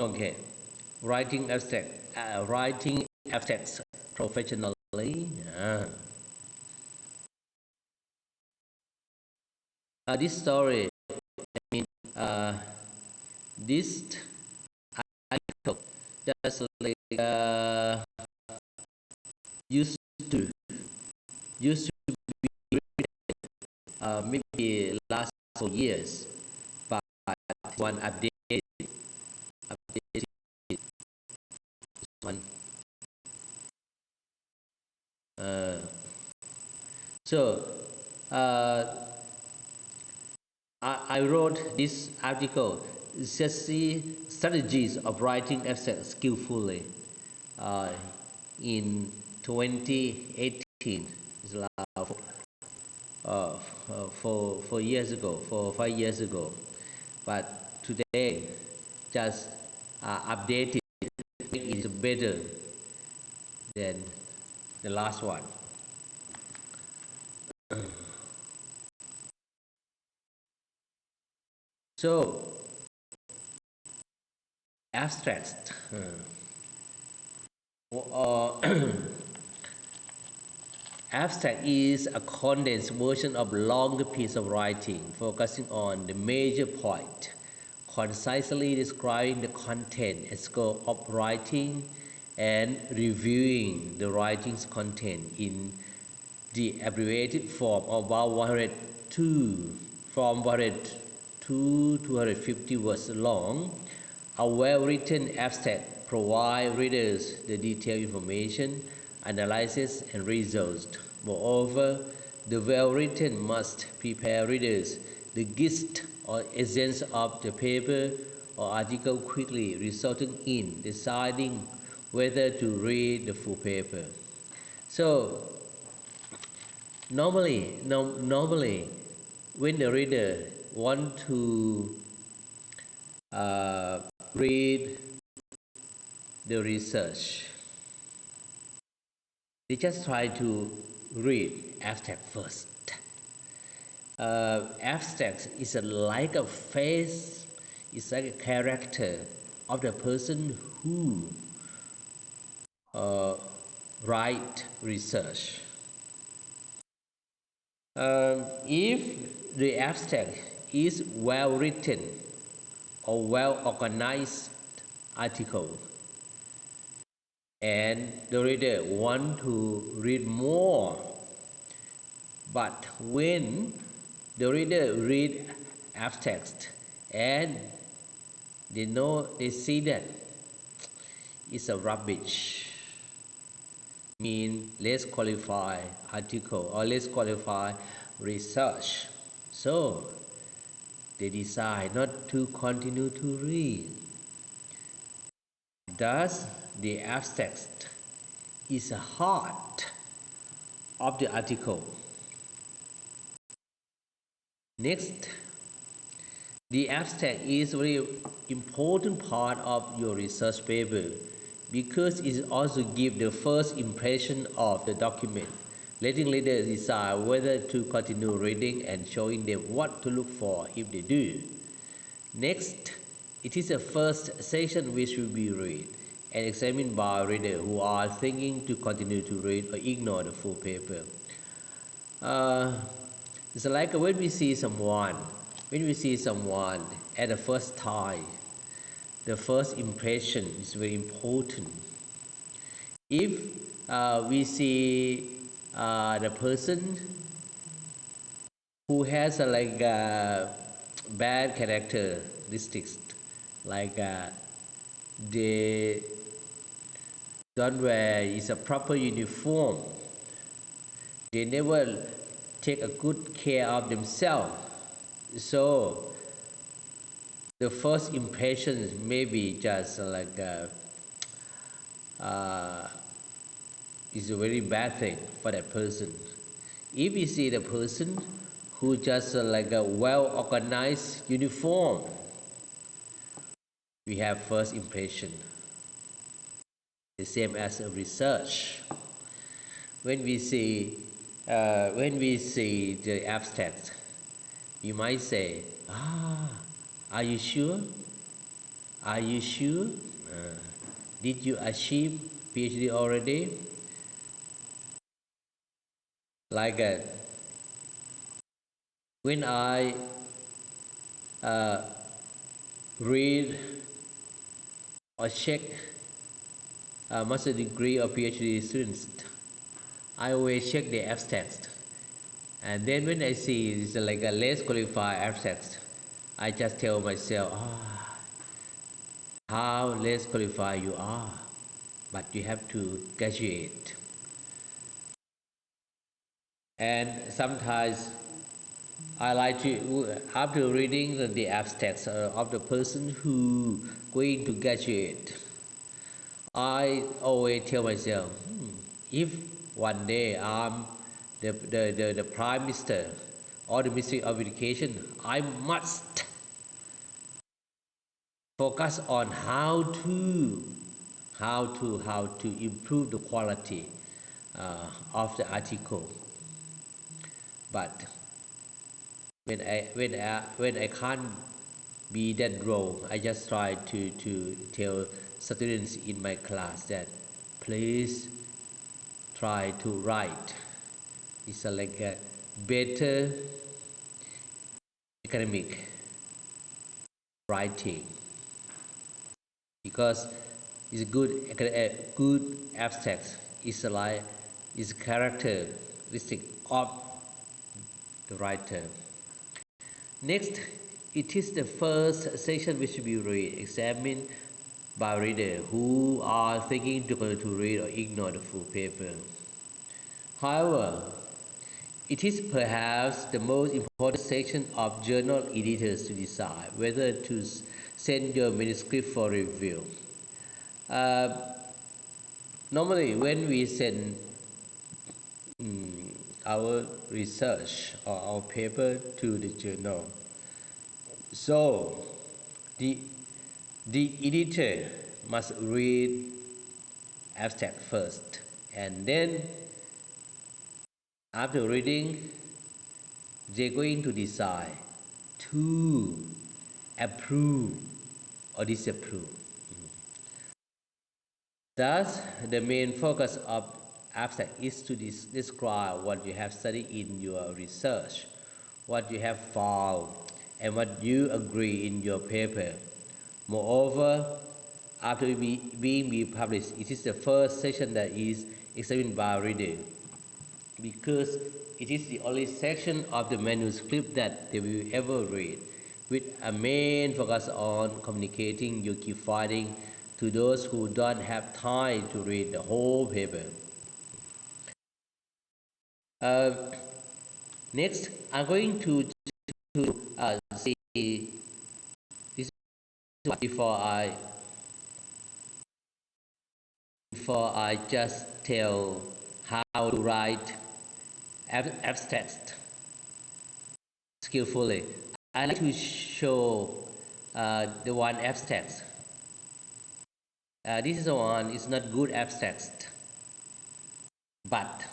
Okay, writing abstracts professionally. This story, uh, this article just like used to used to maybe last 4 years, but one update one. Uh, so uh, I wrote this article, strategies of writing essays skillfully, uh, in 2018. It's like uh, 4 years ago, 4 or 5 years ago. But today, just updated, it is better than the last one. So, abstract. Abstract is a condensed version of longer piece of writing, focusing on the major point, concisely describing the content and scope of writing, and reviewing the writing's content in the abbreviated form of about 102 from 102 to 250 words long. A well-written abstract provides readers the detailed information, analysis, and results. Moreover, the well-written must prepare readers the gist or essence of the paper or article quickly, resulting in deciding whether to read the full paper. So, normally, when the reader want to uh, read the research, they just try to read abstract first. Abstract is like a face, it's like a character of the person who write research. If the abstract is well written or well organized article, and the reader want to read more, but when the reader read abstract and they see that it's a rubbish, mean less qualified article or less qualified research, so they decide not to continue to read. Thus, the abstract is the heart of the article. Next, the abstract is a very important part of your research paper because it also gives the first impression of the document, letting readers decide whether to continue reading and showing them what to look for if they do. Next, it is the first section which will be read and examined by readers who are thinking to continue to read or ignore the full paper. It's like when we see someone at the first time, the first impression is very important. If we see the person who has bad characteristics, like they don't wear is a proper uniform, they never take a good care of themselves, so the first impressions may be just is a very bad thing for that person. If we see the person who just like a well organized uniform, we have first impression. The same as a research. When we see the abstract, you might say, "Ah, are you sure?" Are you sure? Did you achieve PhD already? Like when I uh, read or check master degree or PhD students, I always check the abstract. And then when I see it's like a less qualified abstract, I just tell myself, how less qualified you are, but you have to graduate. And sometimes I like to, after reading the abstracts of the person who going to graduate, I always tell myself, if one day I'm the prime minister or the ministry of education, I must focus on how to improve the quality of the article. But when I can't be that role, I just try to tell students in my class that please try to write. It's like a better academic writing because it's good abstract. It's like it's characteristic of the writer. Next, it is the first section which we read, examined by readers who are thinking to read or ignore the full paper. However, it is perhaps the most important section of journal editors to decide whether to send your manuscript for review. Uh, Normally, when we send our research or our paper to the journal, so the editor must read abstract first, and then after reading, they're going to decide to approve or disapprove. Thus, the main focus of abstract is to describe what you have studied in your research, what you have found, and what you agree in your paper. Moreover, after being published, it is the first section that is examined by reader because it is the only section of the manuscript that they will ever read, with a main focus on communicating your key finding to those who don't have time to read the whole paper. Uh, Next, I'm going to see this before I just tell how to write abstract skillfully. I like to show the one abstract. This is the one. It's not good abstract, but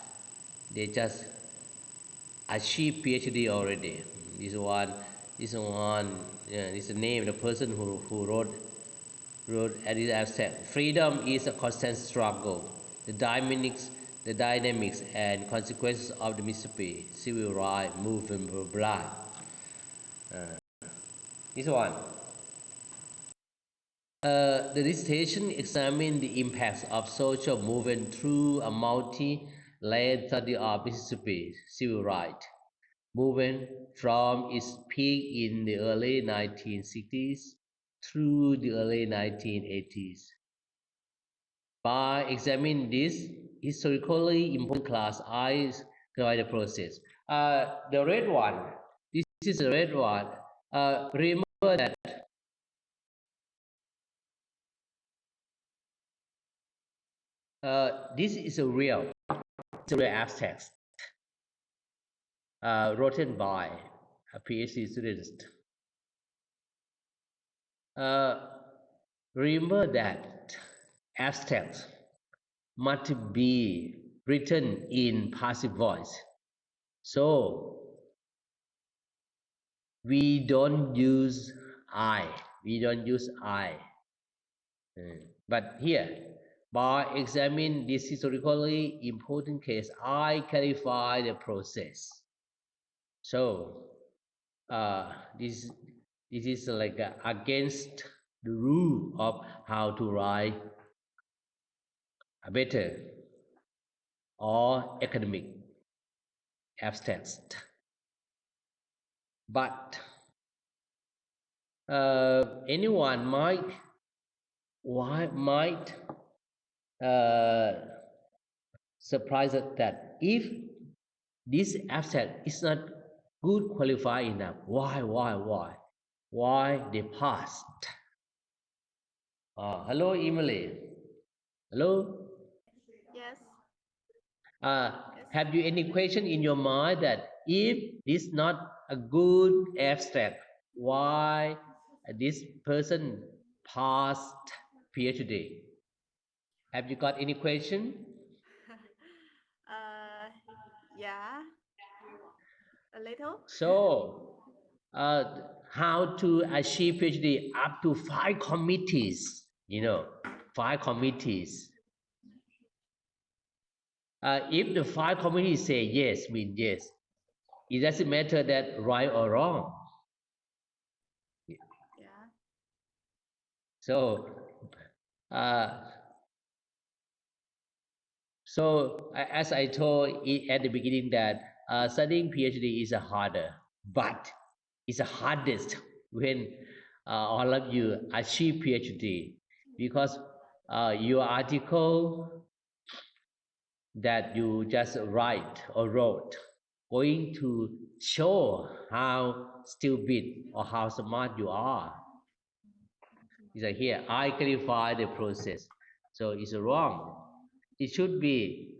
they just achieve PhD already. This one. This one. This is the name of the person who wrote this abstract. Freedom is a constant struggle. The dynamics and consequences of the Mississippi civil rights movement, blah blah. This one. The dissertation examined the impacts of social movement through a multi-layered study of Mississippi civil rights movement from its peak in the early 1960s through the early 1980s. By examining this historically important class, I guide the process. The red one, this is the red one. Remember that this is a real abstract written by a PhD student. Uh, Remember that abstract must be written in passive voice. So we don't use I. We don't use I. But here, by examining this historically important case, I clarify the process. So this is like against the rule of how to write a better or academic abstract. But anyone might surprised that if this abstract is not good qualified enough, why they passed? Hello, Emily. Hello. Yes. Have you any question in your mind that if this not a good abstract, why this person passed PhD? Have you got any question? Yeah, a little. So, how to achieve PhD up to 5 committees? 5 committees. If the 5 committees say yes, mean yes. It doesn't matter that right or wrong. Yeah. So, uh, as I told at the beginning that studying PhD is harder, but it's the hardest when all of you achieve PhD because your article that you just write or wrote going to show how stupid or how smart you are. It's like here, I clarify the process. So it's wrong. It should be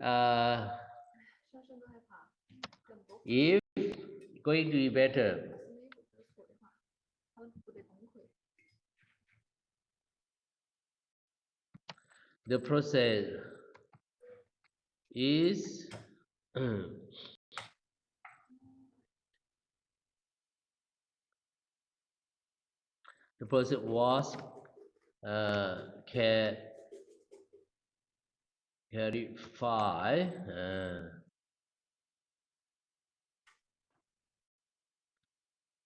if going to be better. The process is the process was clarify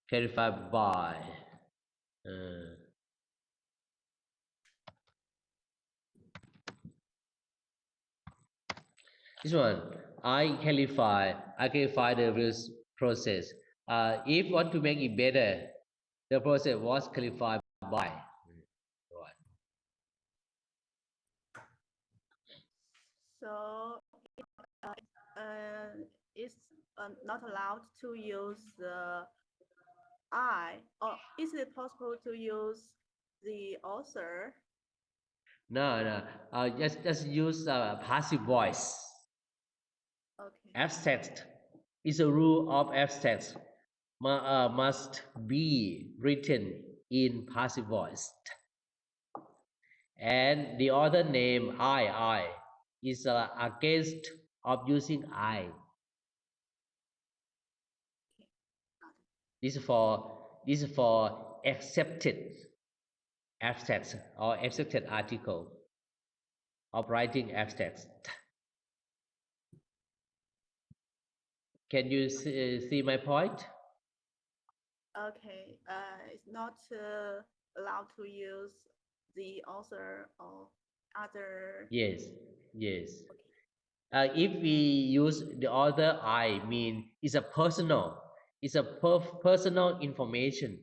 clarified by this one. I clarify the process. If want to make it better, the process was clarified by. Right. So it's not allowed to use the I, or is it possible to use the author? No. Just use passive voice. Okay. Abstract is a rule of abstract must be written in passive voice. And the other name I is against of using I. This is for accepted abstracts or accepted article of writing abstracts. Can you see my point? Okay. It's not allowed to use the author or other. Yes. If we use the other I mean it's a personal, personal information.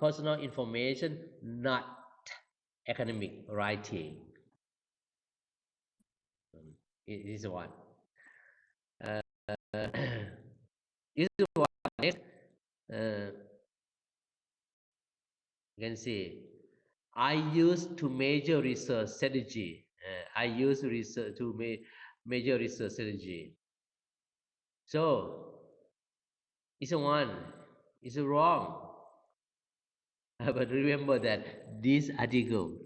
Personal information, not academic writing. It is one. This is one. Next, you can see. I use to measure research strategy. I use research to measure research strategy. So it's a one. It's a wrong. But remember that this article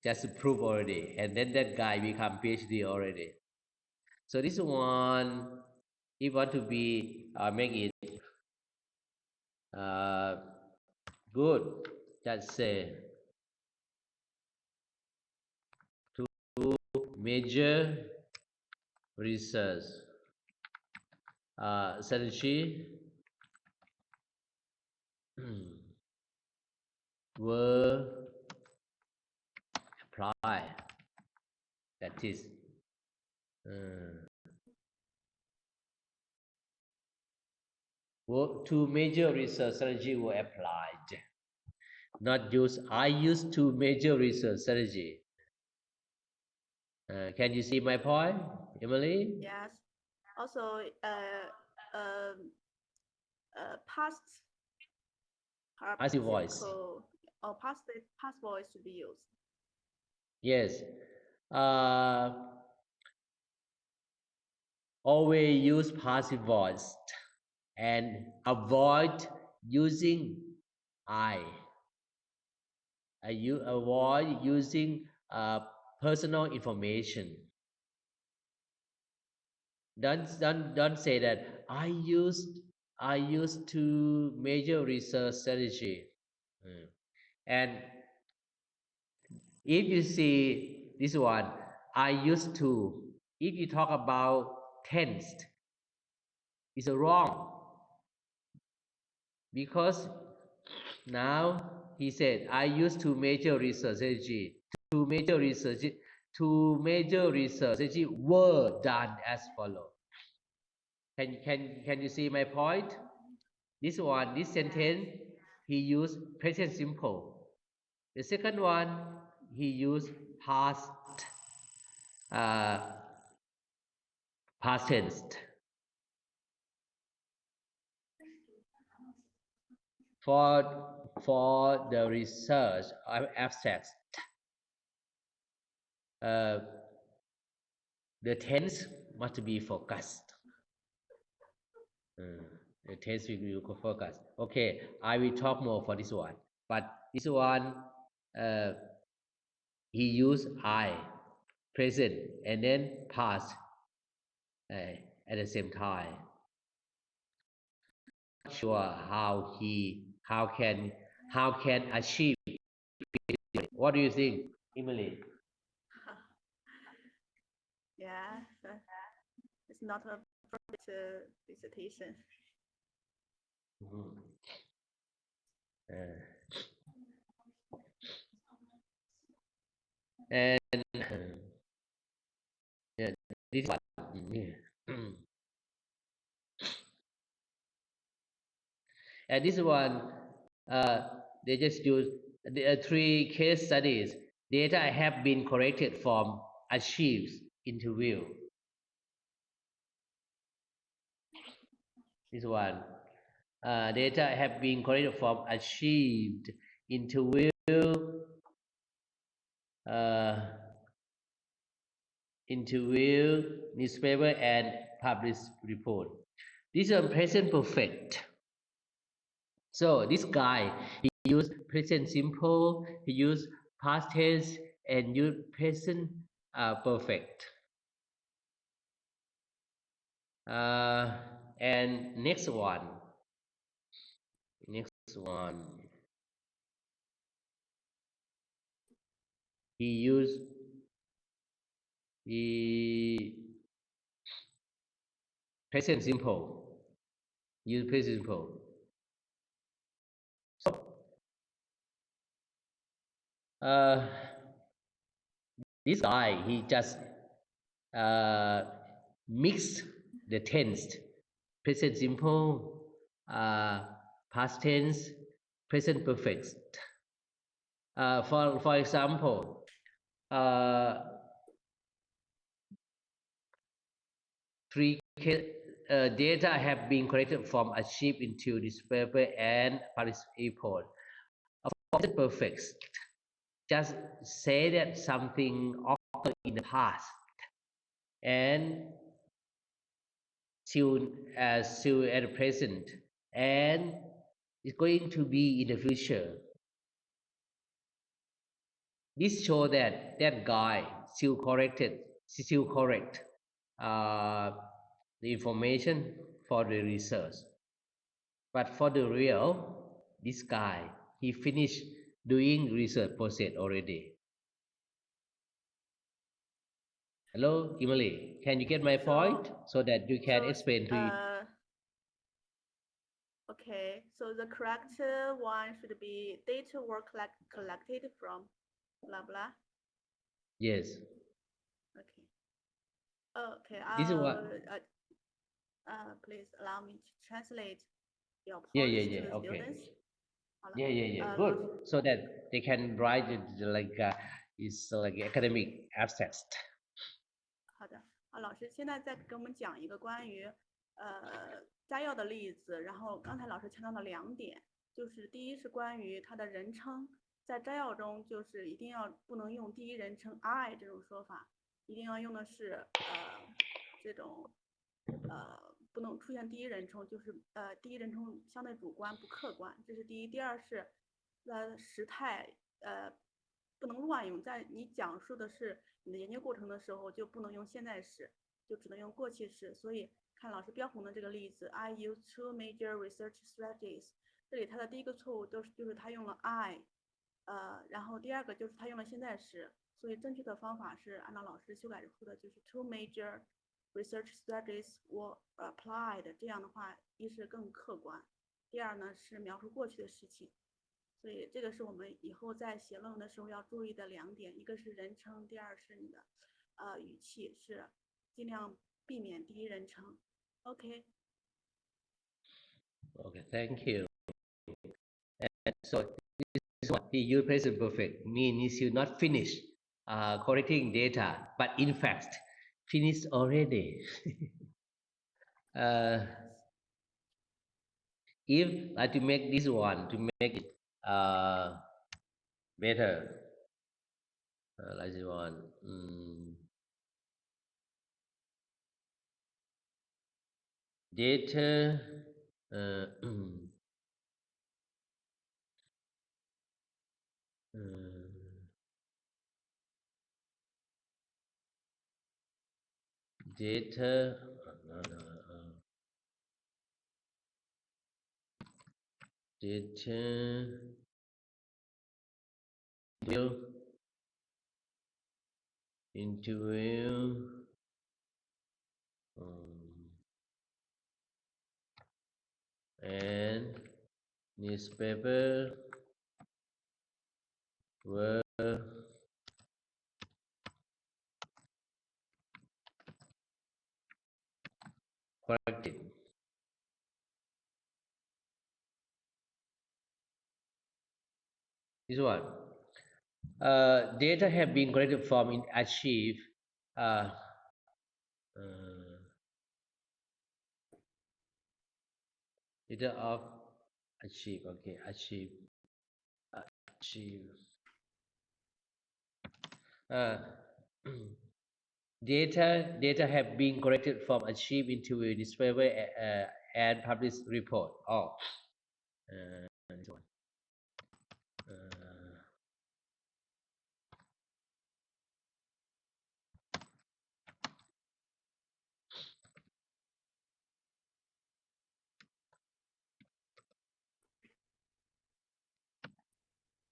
just proved already, and then that guy become PhD already. So this one, if want to be make it Good. Just say two major research strategy were applied. That is, two major research strategy were applied. Not use. I use two major research strategy. Can you see my point, Emily? Yes. Also, past Passive voice. or past voice to be used. Yes. Always use passive voice and avoid using I. You avoid using personal information. Don't say that I used to major research strategy. And if you see this one, I used to. If you talk about tense, it's wrong because now he said I used to major research strategy. Two major research strategy were done as follow. Can you see my point? This one, this sentence, he used present simple. The second one, he used past tense. For the research abstract, the tense must be focused. The tense will be focused. Okay, I will talk more for this one. But this one, he used I, present, and then past at the same time. Not sure how can achieve. What do you think, Emily? Yeah, it's not a perfect dissertation. And yeah, this one. And this one, they just use the 3 case studies. Data have been corrected from achieved interview. This one, data have been corrected from achieved interview. Interview, newspaper, and published report. This is present perfect. So this guy, he used present simple, he used past tense, and used present perfect. And next one. He used present simple. Use present simple. So this guy, he just mix the tense, present simple, past tense, present perfect. For example, data have been collected from achieved into this paper and published report. Present perfect. Just say that something occurred in the past and still at the present, and it's going to be in the future. This shows that that guy still correct the information for the research. But for the real, this guy he finished doing research process already. Hello, Emily, can you get my point so that you can explain to you? Okay, so the correct one should be data were collected from blah blah. Yes. Okay. Okay. This is what. Please allow me to translate your Yeah, points yeah, to yeah. the Okay. students. 好了， Yeah, yeah, yeah. Good. So that they can write it like it's like academic abstract. 好的，老师现在再给我们讲一个关于摘要的例子。然后刚才老师强调了2点，就是第一是关于它的人称，在摘要中就是一定要不能用第一人称 I 这种说法，一定要用的是这种不能出现第一人称，就是第一人称相对主观不客观，这是第一。第二是时态不能乱用，在你讲述的是你的研究过程的时候，就不能用现在时，就只能用过去式。所以看老师标红的这个例子 ，I use 2 major research strategies， 这里它的第一个错误就是它用了 I，然后第二个就是它用了现在时，所以正确的方法是按照老师修改出的，就是 2 major research strategies were applied， 这样的话，一是更客观，第二呢是描述过去的事情。所以这个是我们以后在写论文的时候要注意的2点，一个是人称，第二是你的语气，是尽量避免第一人称。OK。Okay, thank you. And so this is what the use present perfect means you not finish correcting data, but in fact finished already. If like to make this one to make it better, like this one. Data data data interview and newspaper were corrected. This one. Data have been corrected from in archive. Data of archive. Okay, archive. Data have been corrected from archive into a newspaper and published report. Oh, this one.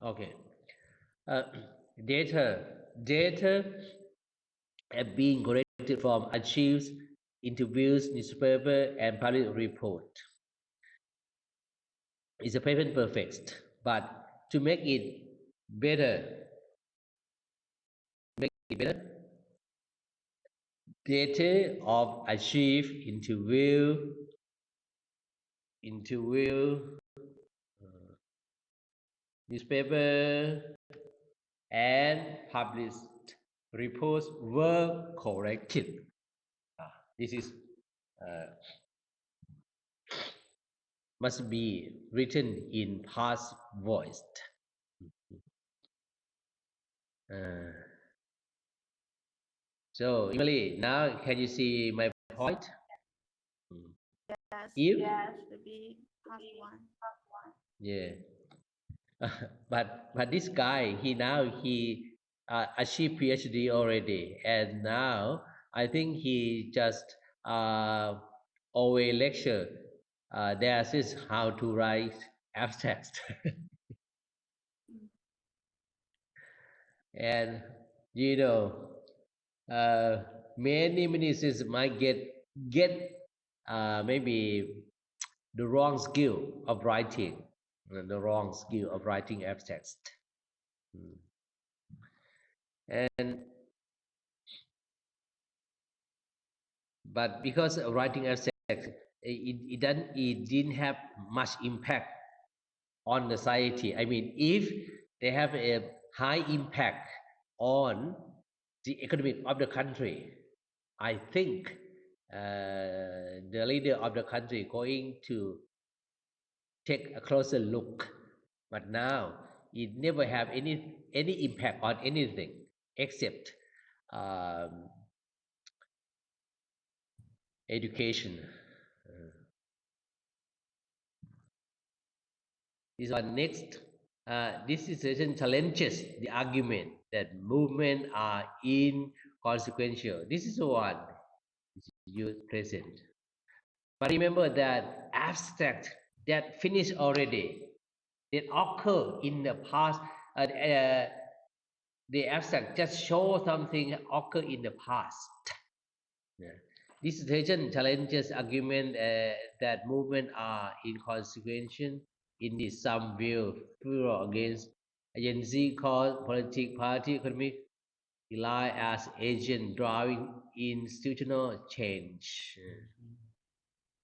Okay. Data have been corrected from archives, interviews, newspaper, and public report. It's a present perfect, but to make it better, data of archive, interview, newspaper, and published reports were corrected. This is must be written in past voice. So Emily, now can you see my point? Yes. If should be past one. yeah, but this guy he achieved PhD already, and now I think he just always lecture. There is how to write abstract. And many students might get maybe the wrong skill of writing, the wrong skill of writing abstracts. And but because of writing abstract, it didn't have much impact on the society. I mean, if they have a high impact on the economy of the country, I think the leader of the country going to take a closer look. But now it never have any impact on anything except education. This one next. This situation challenges the argument that movements are inconsequential. This is the one you present. But remember that abstract that finished already, that occur in the past. The abstract just show something occur in the past. Yeah. This situation challenges argument that movements are inconsequential. In this, some view furor against agency called politic party economic rely as agent driving institutional change.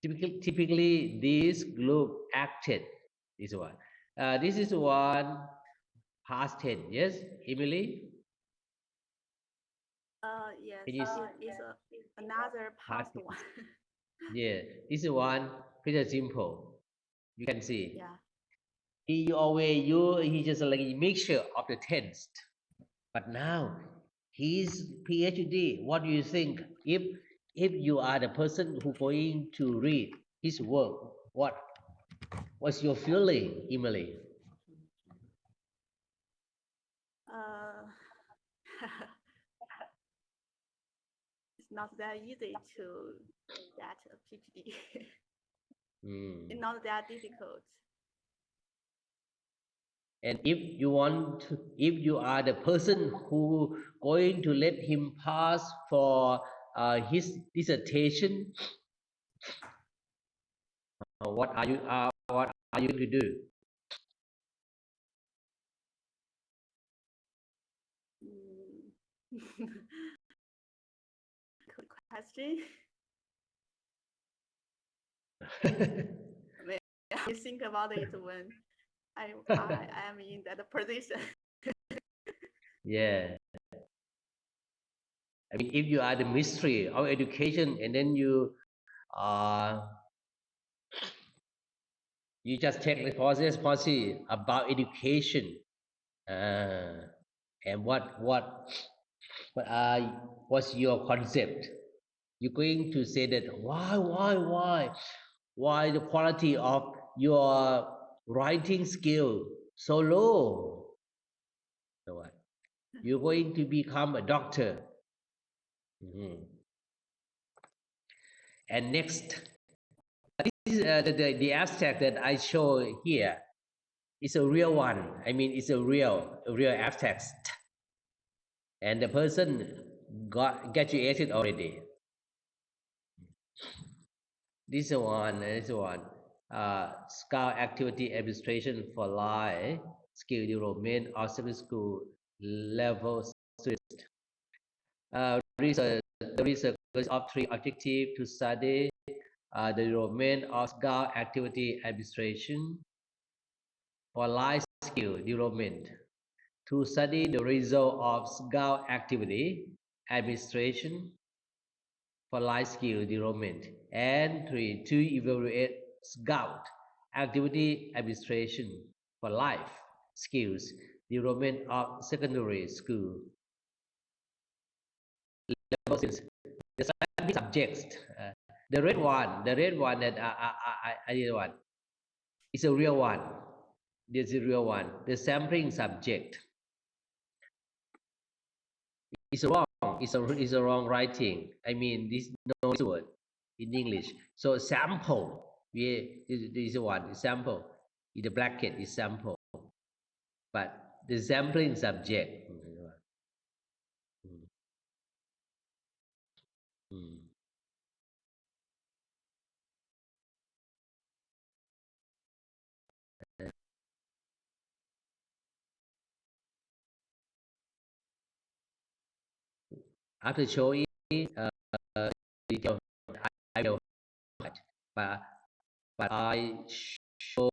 Typically, this group acted. This one. This is one past tense. Yes, Emily. Yes, Can you another past one. Yeah, this is one pretty simple. You can see. Yeah. He just like a mixture of the tense. But now he's PhD. What do you think? If you are the person who going to read his work, what's your feeling, Emily? It's not that easy to get a PhD. It's not that difficult. And if you are the person who going to let him pass for his dissertation, what are you going to do? Good question. I think about it when I am in that position. Yeah. I mean, if you are the Ministry of Education and then you just take responsibility about education, and what's your concept? You're going to say that why the quality of your writing skill so low? So what? You're going to become a doctor. And next, this is the abstract that I show here. It's a real one. I mean, it's a real abstract. And the person got graduated already. This one. Scout activity administration for life skill development of secondary school level students. The research of three objectives to study the development of Scout activity administration for life skill development, to study the result of Scout activity administration for life skill development, and three, to evaluate Scout activity administration for life skills development of secondary school level students. The sampling subjects, the red one that I did one, is a real one. This is a real one. The sampling subject is wrong. It's a wrong writing. I mean, this no word in English. So sample, this is one sample. In the bracket is sample, but the sampling subject Mm. After showing detail, I will, but I show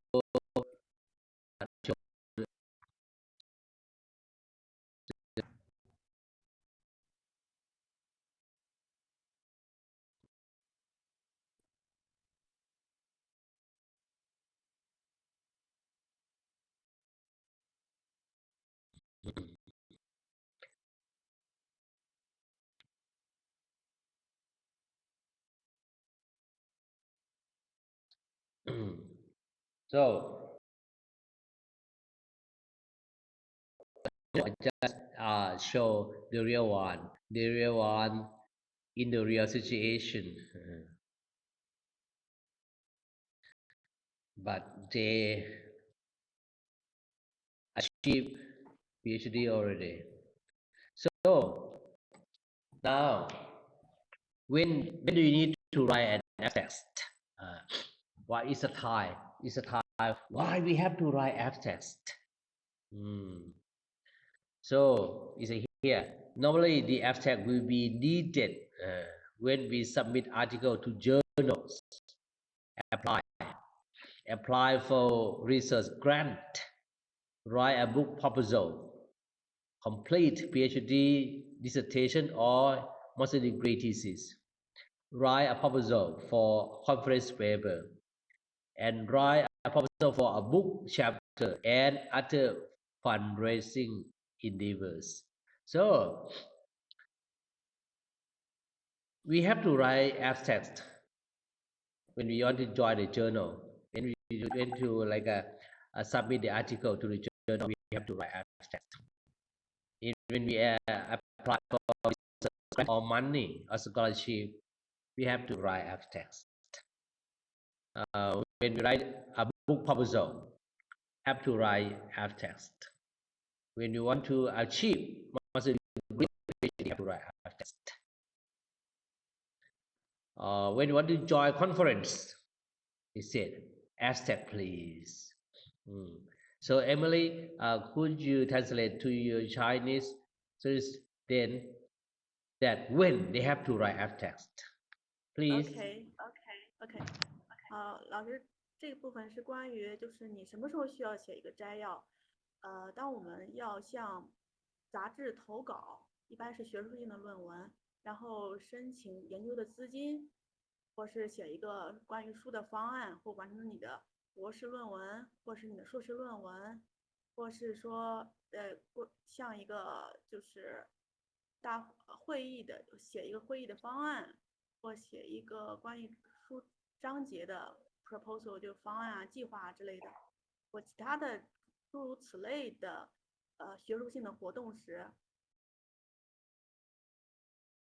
so I just show the real one in the real situation. But they achieve PhD already. So now, when do you need to write an abstract? Uh, what is the time? Is the time why we have to write abstract? So it's here. Normally, the abstract will be needed when we submit article to journals, apply for research grant, write a book proposal, complete PhD dissertation or master degree thesis, write a proposal for conference paper, and write a proposal for a book chapter and other fundraising endeavors. So we have to write abstract when we want to join the journal. When we went to like submit the article to the journal, we have to write abstract. When we apply for research or money or scholarship, we have to write abstract. When we write a book proposal, have to write abstract. When you want to achieve master degree, you have to write abstract. When you want to join conference, he said, abstract, please. So Emily, could you translate to your Chinese then that when they have to write abstract, please? OK，老师，这个部分是关于就是你什么时候需要写一个摘要？当我们要向杂志投稿，一般是学术性的论文，然后申请研究的资金，或是写一个关于书的方案，或完成你的博士论文，或是你的硕士论文，或是说像一个就是大会议的写一个会议的方案，或写一个关于书章节的 proposal 就方案啊、计划啊之类的，或其他的诸如此类的学术性的活动时，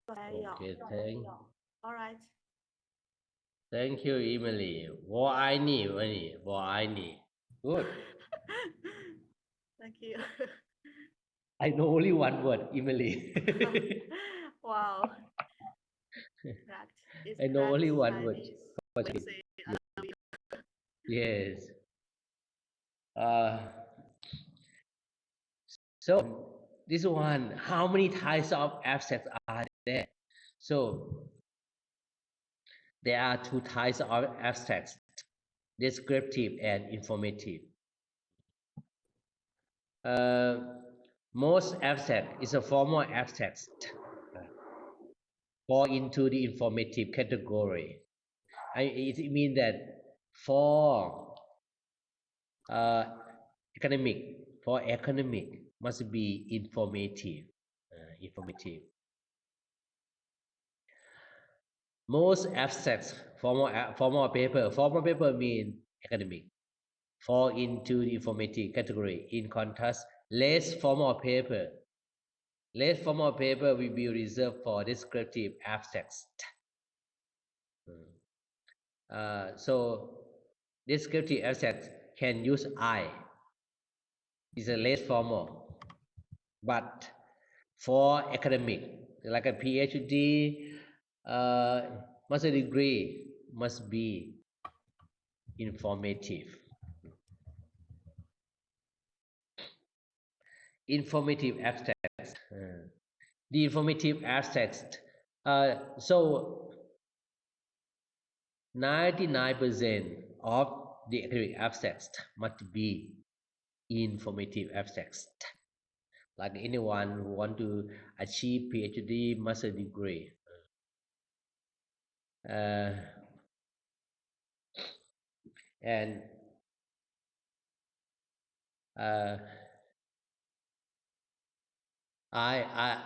摘要。Okay, All right. Thank you, Emily. 我爱你, Emily. 我爱你. Good. Thank you. I know only one word, Emily. Wow. I know only one word. Say, I love you. Yes. So this one, how many types of abstracts are there? So there are two types of abstracts, descriptive and informative. Most abstract is a formal abstract fall into the informative category. It means that for academic must be informative. Most abstracts formal paper mean academic fall into the informative category. In contrast, less formal paper will be reserved for descriptive abstracts. So descriptive abstracts can use I. It's a less formal, but for academic like a PhD, master degree must be informative. Informative abstracts. The informative abstracts. So 99% of the academic abstracts must be informative abstracts. Like anyone who want to achieve PhD master degree. And I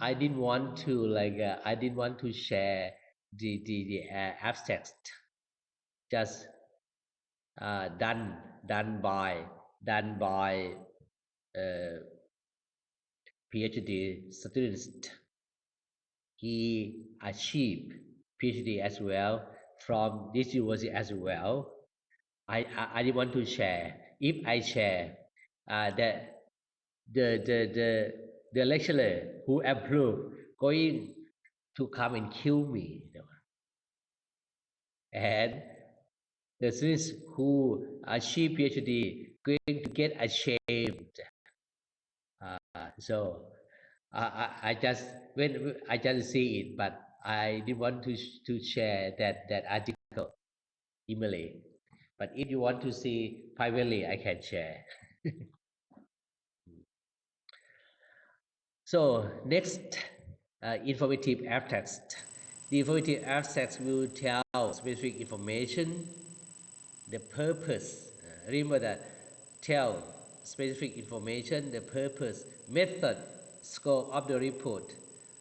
I didn't want to I didn't want to share the abstract just done by uh, PhD students. He achieved PhD as well from this university as well. I didn't want to share. If I share, that the lecturer who approved going to come and kill me, and the students who achieve PhD going to get ashamed. So I just when I just see it, but I didn't want to share that article in Malay. But if you want to see privately, I can share. So next, informative abstracts. The informative abstracts will tell specific information, the purpose. Remember that tell specific information, the purpose, method, scope of the report,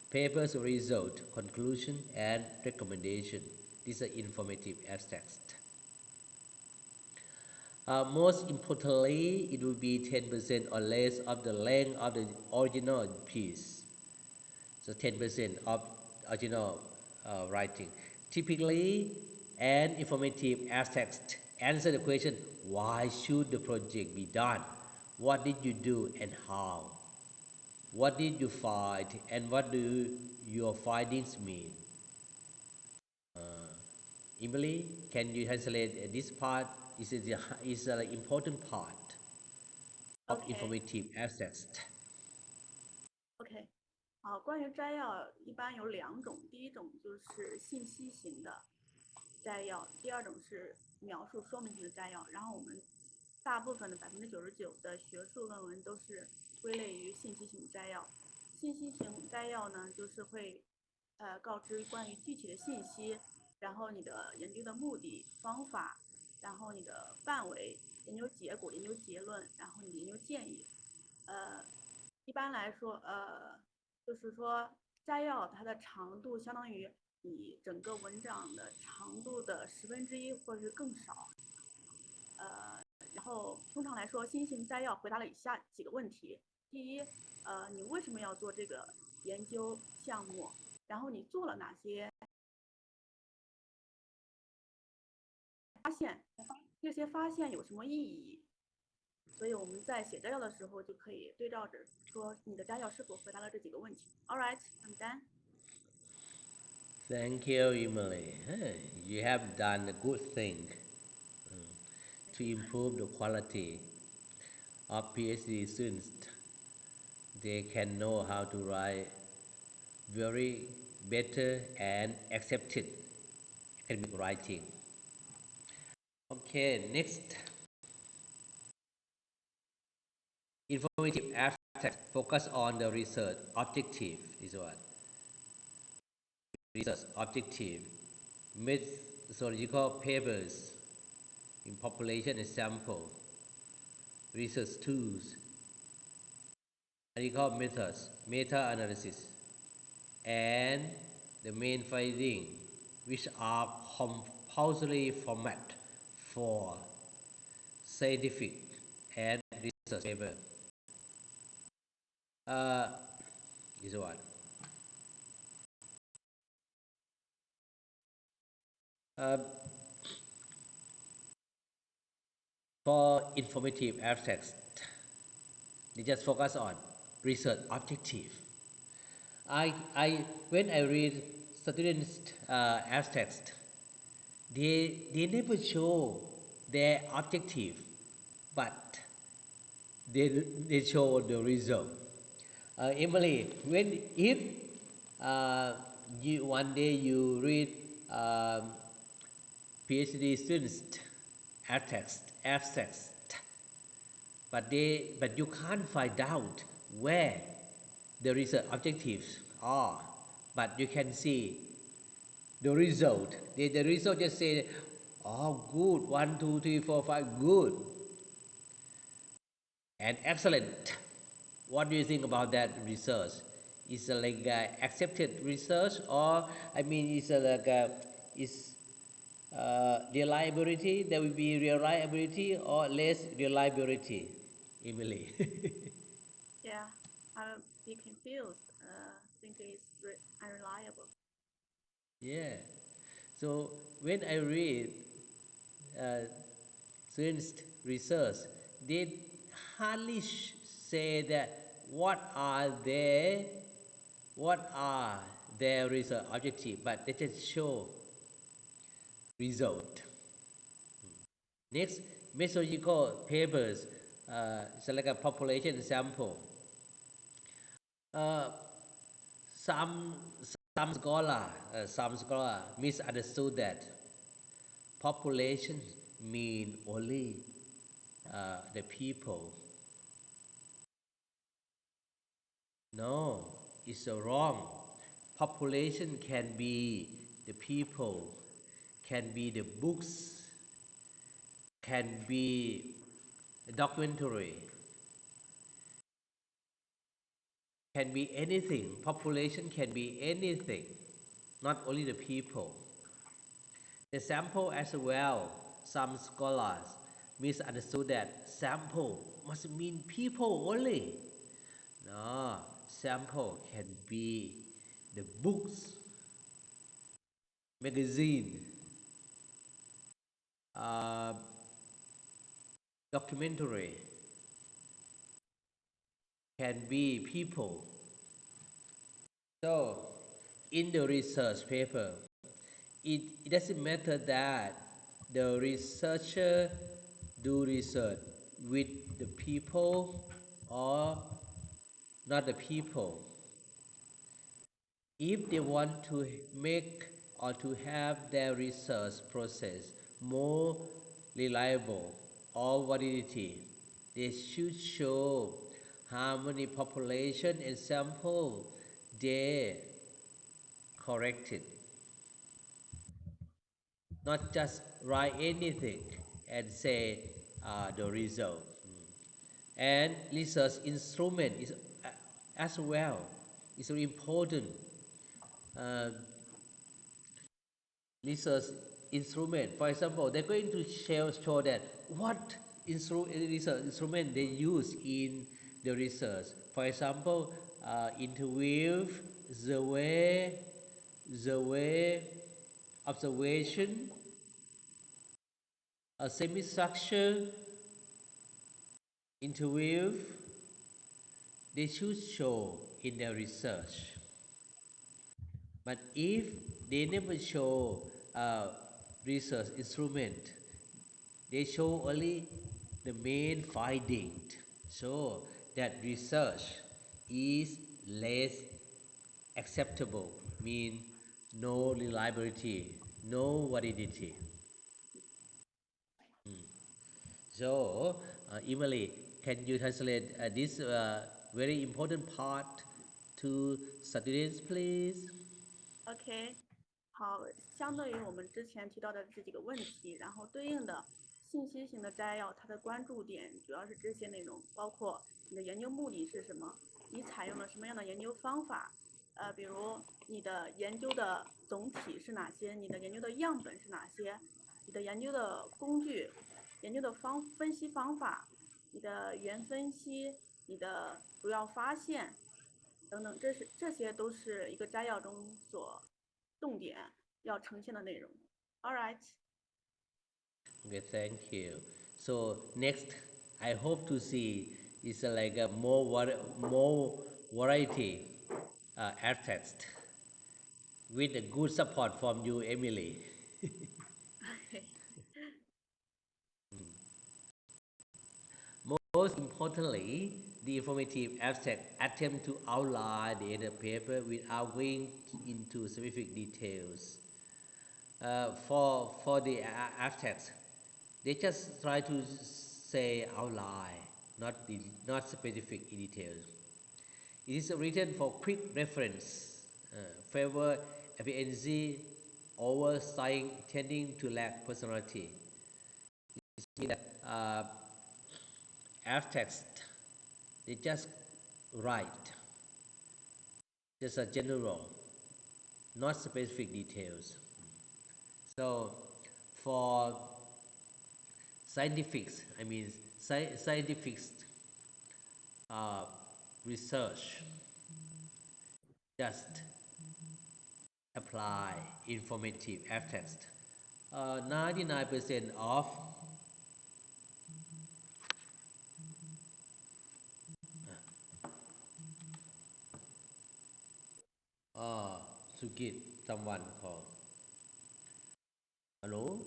paper's result, conclusion, and recommendation. These are informative abstracts. Most importantly, it will be 10% or less of the length of the original piece. So 10% of original writing. Typically, an informative abstract answer the question, why should the project be done? What did you do and how? What did you find and what do your findings mean? Emily, can you translate this part? Is an important part of informative abstracts. OK，好，关于摘要一般有2种，第一种就是信息型的摘要，第二种是描述说明型的摘要。然后我们大部分的99%的学术论文都是归类于信息型摘要。信息型摘要呢，就是会告知关于具体的信息，然后你的研究的目的、方法，然后你的范围、研究结果、研究结论，然后你的研究建议。一般来说，就是说摘要它的长度相当于你整个文章的长度的1/10或者是更少。然后通常来说，信息型摘要回答了以下几个问题：第一，你为什么要做这个研究项目？然后你做了哪些发现？这些发现有什么意义？所以我们在写摘要的时候就可以对照着说你的摘要是否回答了这几个问题。All right, I'm done. Thank you, Emily. You have done a good thing to improve the quality of PhD students. They can know how to write very better and accepted academic writing. Okay, next. Informative abstract focus on the research objective. This one. Research objective. Methodological papers in population example. Research tools. Analytical methods, meta-analysis, and the main finding, which are compulsory format for scientific and research paper. This one. For informative abstracts, they just focus on research objective. When I read students' abstracts, they never show their objective, but they show the result. Emily, when if you one day you read PhD students abstracts, but you can't find out where the research objectives are, but you can see the result. The result just say, oh, good, 1, 2, 3, 4, 5, good, and excellent. What do you think about that research? Is it like accepted research, or I mean, is it like is reliability? There will be reliability or less reliability, Emily. Yeah, I'm a bit confused. Think it's unreliable. Yeah. So when I read uh, students' research, they hardly say that what are their what are their research objective, but they just show result. Next, methodological papers, it's like a population sample. Uh, some some scholar misunderstood that population mean only the people. No, it's wrong. Population can be the people, can be the books, can be a documentary, can be anything. Population can be anything, not only the people. The sample as well. Some scholars misunderstood that sample must mean people only. No, sample can be the books, magazine, uh, documentary, can be people. So, in the research paper, it doesn't matter that the researcher do research with the people or not the people. If they want to make or to have their research process more reliable or validity, they should show how many population and sample they corrected, not just write anything and say the result. And research instrument is as well is very important. Uh, research instrument. For example, they're going to show that what research instrument they use in the research. For example, interview, the way, the way observation, a semi-structure interview, they should show in their research. But if they never show research instrument, they show only the main finding. So that research is less acceptable, mean no reliability, no validity. So, Emily, can you translate this very important part to students, please? OK，好，相对于我们之前提到的这几个问题，然后对应的信息型的摘要，它的关注点主要是这些内容，包括你的研究目的是什么，你采用了什么样的研究方法，比如你的研究的总体是哪些，你的研究的样本是哪些，你的研究的工具、研究的分析方法、你的原分析、你的主要发现。等等，这些都是一个摘要中所重点要呈现的内容。All right, Okay, thank you. So next, I hope to see is like a more variety abstract with a good support from you, Emily. Okay. Most importantly, the informative abstract attempt to outline the entire paper without going into specific details. For the abstracts, they just try to say outline, not specific details. It is written for quick reference, favor efficiency over style tending to lack personality. It means that abstracts, they just write, just a general, not specific details. So for scientific, I mean scientific research, just apply informative abstract. 99% of Sugit, someone call. Hello?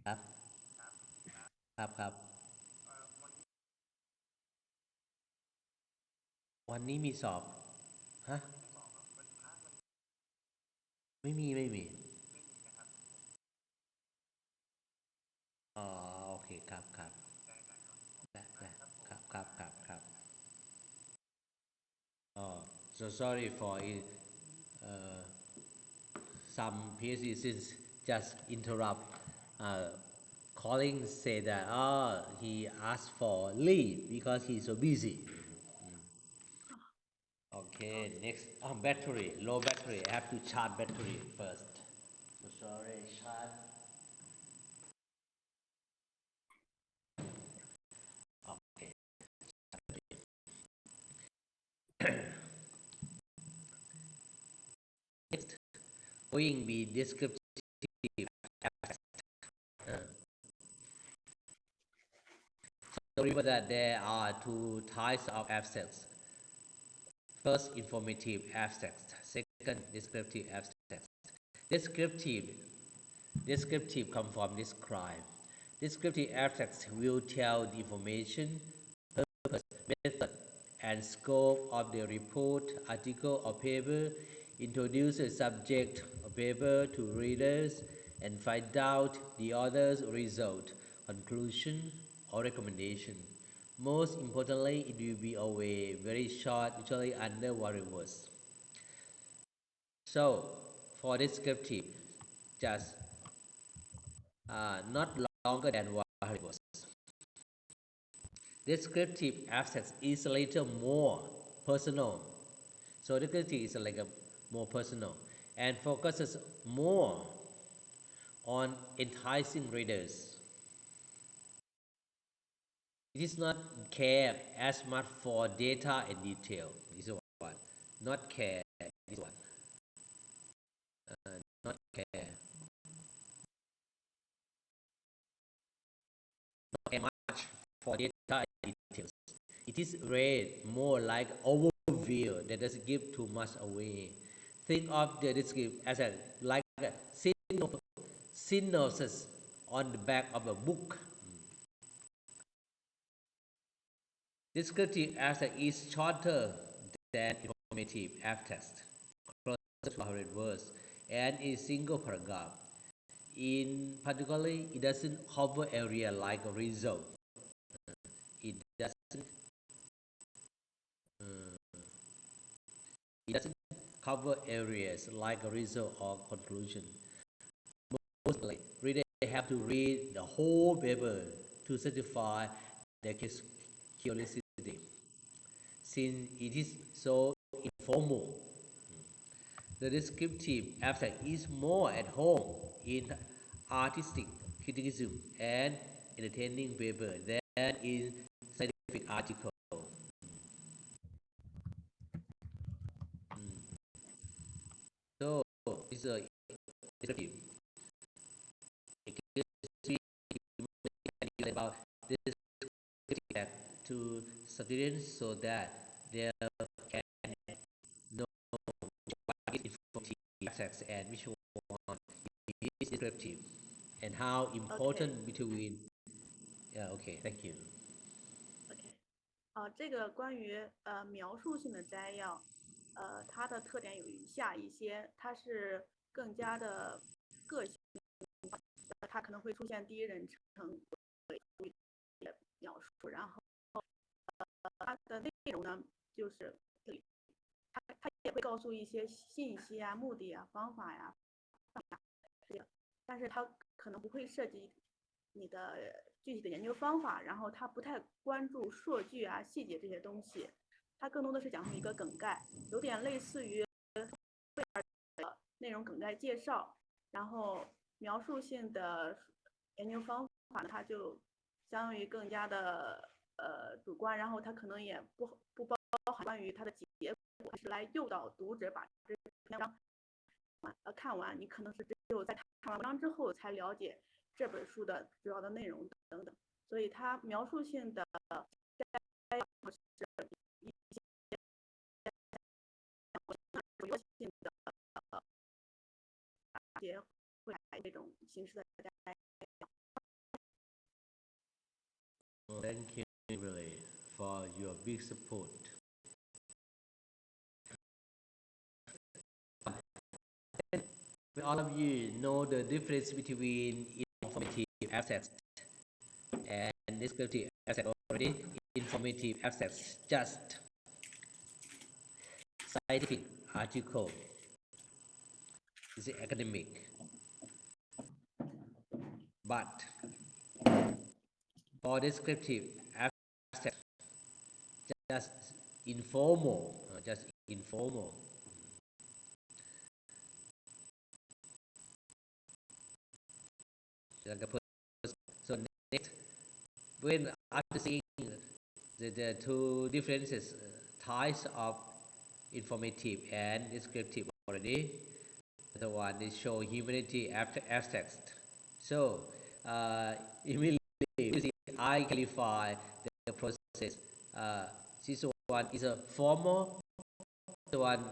ครับครับวันนี้มีสอบฮะไม่มีอ๋อโอเคครับได้ครับ oh so sorry for it uh, some PhD since just interrupt calling say that he asked for leave because he's so busy. Okay, next battery, low battery. I have to charge battery first. So sorry, charge. Okay. Next, going be descriptive. Uh, so remember that there are two types of abstracts. First, informative abstract. Second, descriptive abstract. Descriptive, descriptive come from describe. Descriptive abstracts will tell the information, purpose, method, and scope of the report, article, or paper, introduce a subject or paper to readers, and find out the author's result, conclusion, or recommendation. Most importantly, it will be always very short, usually under 1 words. So, for descriptive, just not longer than 100 words. Descriptive abstract is a little more personal. So descriptive is like a more personal and focuses more on enticing readers. It is not care as much for data and detail. This is one. Not care. This one. Not care. Not care much for data and details. It is read more like overview that doesn't give too much away. Think of the descriptive as like a synopsis on the back of a book. Descriptive abstract is shorter than informative abstract, closer to 100 words, and is single paragraph. In particularly, it doesn't cover area like a result. It doesn't. It doesn't cover areas like a result or conclusion. Mostly, readers have to read the whole paper to satisfy their curiosity. Since it is so informal, the descriptive abstract is more at home in artistic criticism and entertaining paper than in scientific article. So it's a descriptive. It gives me about this to students so that they abstract and visual one is descriptive, and how important between. Yeah, okay, thank you. OK，这个关于描述性的摘要，它的特点有以下一些，它是更加的个性，它可能会出现第一人称描述，然后它的内容呢，就是它也会告诉一些信息啊、目的啊、方法呀、但是它可能不会涉及你的具体的研究方法，然后它不太关注数据啊、细节这些东西，它更多的是讲述一个梗概，有点类似于内容梗概介绍，然后描述性的研究方法呢，它就相当于更加的主观，然后它可能也不包含关于它的结果，是来诱导读者把这篇文章看完，你可能是只有在看完文章之后才了解这本书的主要的内容等等，所以它描述性的主要性的结会来这种形式的摘要。Thank you really for your big support. All of you know the difference between informative abstract and descriptive abstract already. Informative abstract just scientific article, is academic, but for descriptive abstract just informal, just informal. So next, when after seeing the two differences types of informative and descriptive already, the one is show humanity after abstract. So immediately I clarify the process. This one is a formal, the one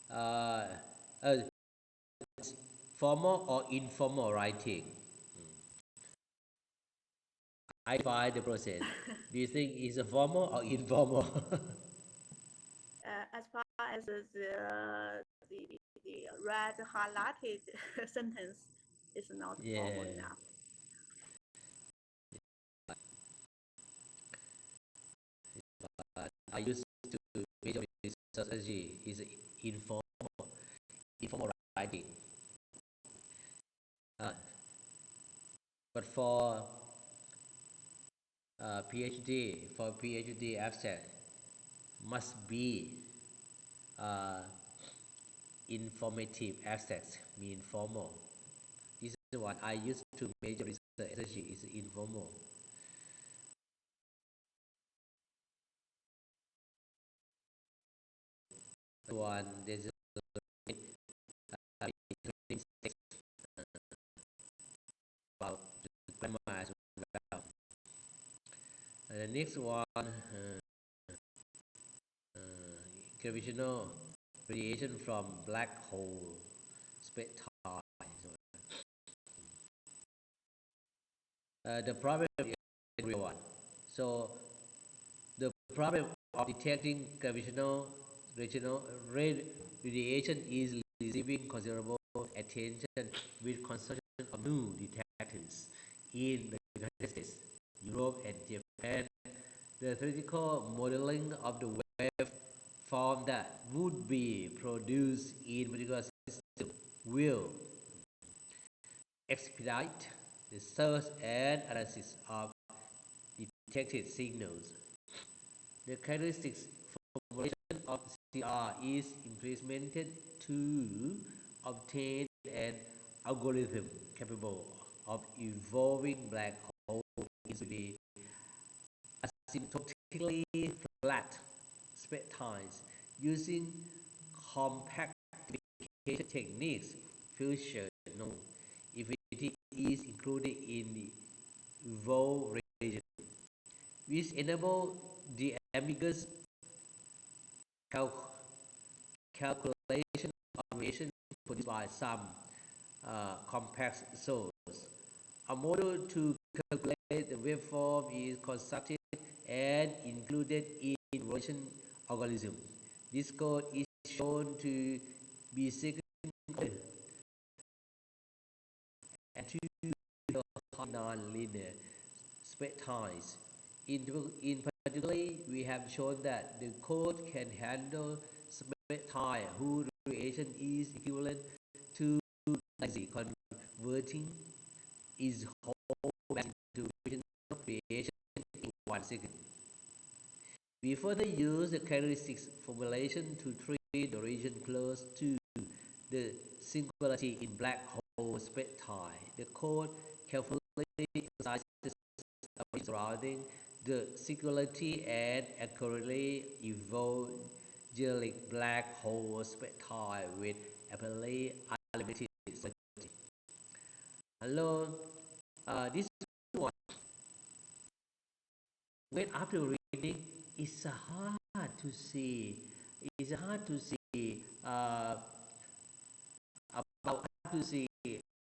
uh, formal or informal writing. I define the process. Do you think it's a formal or informal? As far as the red highlighted sentence is not formal enough. I used to measure strategy is informal writing. But for PhD abstract must be informative abstract, mean formal. This is what I used to measure research energy is informal. One there's about the grammar as well. The next one, gravitational radiation from black hole space-time. The problem is everyone. So the problem of detecting gravitational radiation is receiving considerable attention with construction of new detectors in the United States, Europe, and Japan. The theoretical modeling of the wave form that would be produced in particular system will expedite the search and analysis of detected signals. The characteristics formulation of CR is implemented to obtain an algorithm capable of evolving black holes into the asymptotically flat spacetimes using compactification techniques. Future known if it is included in the evolved region, which enable the ambiguous calculation of radiation produced by some complex source. A model to calculate the waveform is constructed and included in evolution algorithm. This code is shown to be second and two non-linear spacetimes. In particular, we have shown that the code can handle spacetime whose radiation is equivalent to lazy converting its whole back into regional radiation in 1 second. We further use the characteristics formulation to treat the region close to the singularity in black hole spacetime. The code carefully emphasizes surrounding the singularity and accurately evangelic black hole spacetime with apparently unlimited certainty. Hello, this one, when after reading, it's hard to see. It's hard to see about how to see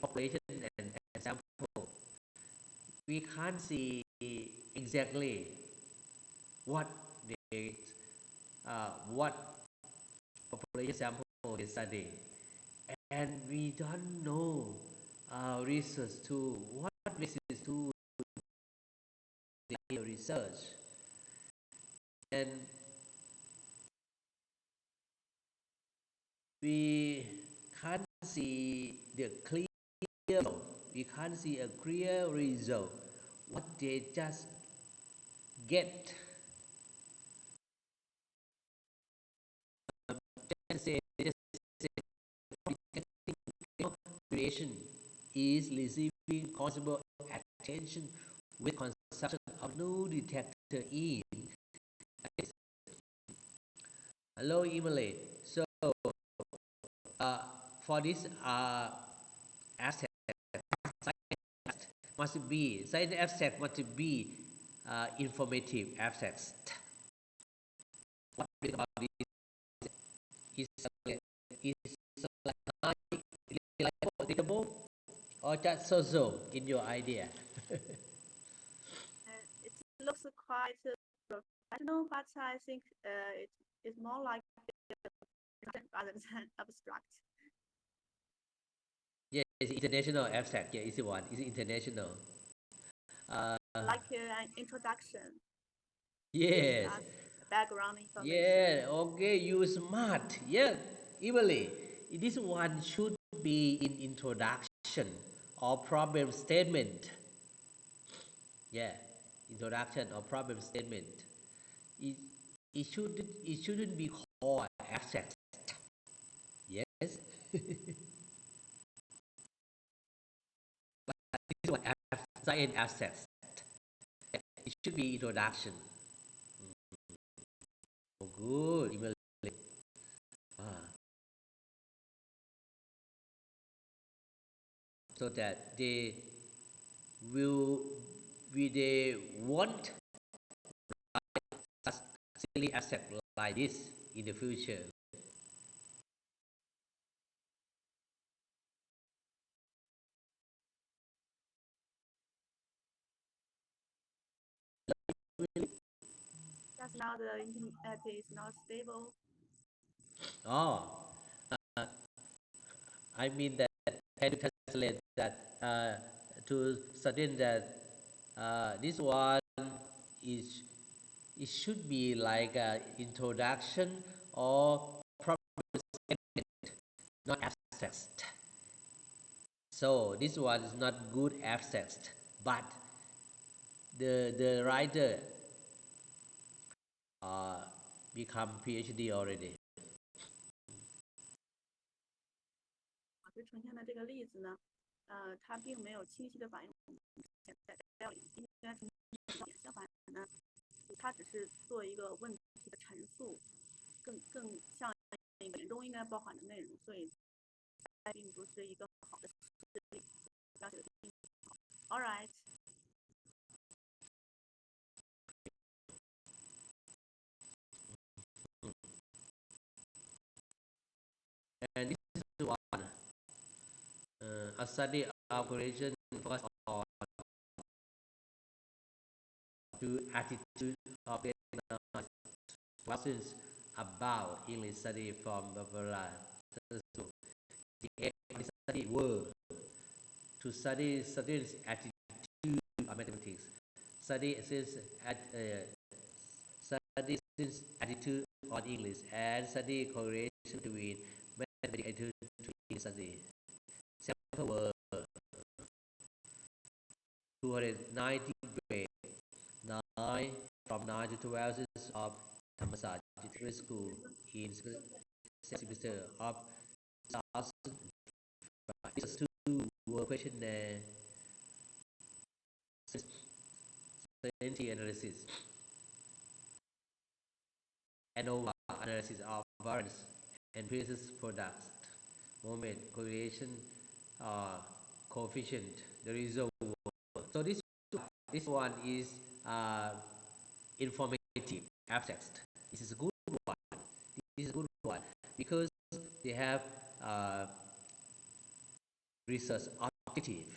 population and sample. We can't see exactly what they what population sample they study, and we don't know research to what basis to the research, and we can't see the clear we can't see a clear result what they just get. Just say creation is receiving considerable attention with construction of new detector in. Hello, Emily. So for this aspect must be science abstract must be informative abstract. What do you think about this? Is reliable or just so in your idea? It looks quite professional, but I think it is more like rather than abstract. Yeah, it's international abstract. Yeah, it's one. It's international. Like an introduction. Yes. Background information. Yeah. Okay. You smart. Yeah. Emily, this one should be in introduction or problem statement. Yeah. Introduction or problem statement. It, it shouldn't be called abstract. Yes. This one science abstract. It should be introduction. Oh, good. Emily. Ah. So that will they want such silly asset like this in the future. Just now the internet is not stable. Oh, I mean that can you translate that to suggest that this one is it should be like an introduction or problem statement, not abstract. So this one is not good abstract, but the writer uh, become PhD already. 老师呈现的这个例子呢，它并没有清晰的反映料理应该呈现点，相反呢，它只是做一个问题的陈述，更像一个中应该包含的内容，所以并不是一个好的事例。All right. And this is one a study of correlation focus on to attitude of the questions about English study from Barbara. The aim of the study were to study students' attitude of mathematics, study students' attitude on English, and study correlation between mathematics attitude to English study. Sample were 290 grade 9 from 9 to 12 of Thammasat Secondary School in semester of 2005. These two were questionnaire certainty analysis, ANOVA analysis of variance and previous products, moment, correlation, coefficient, the result. So this one is informative abstract. This is a good one. This is a good one because they have research objective.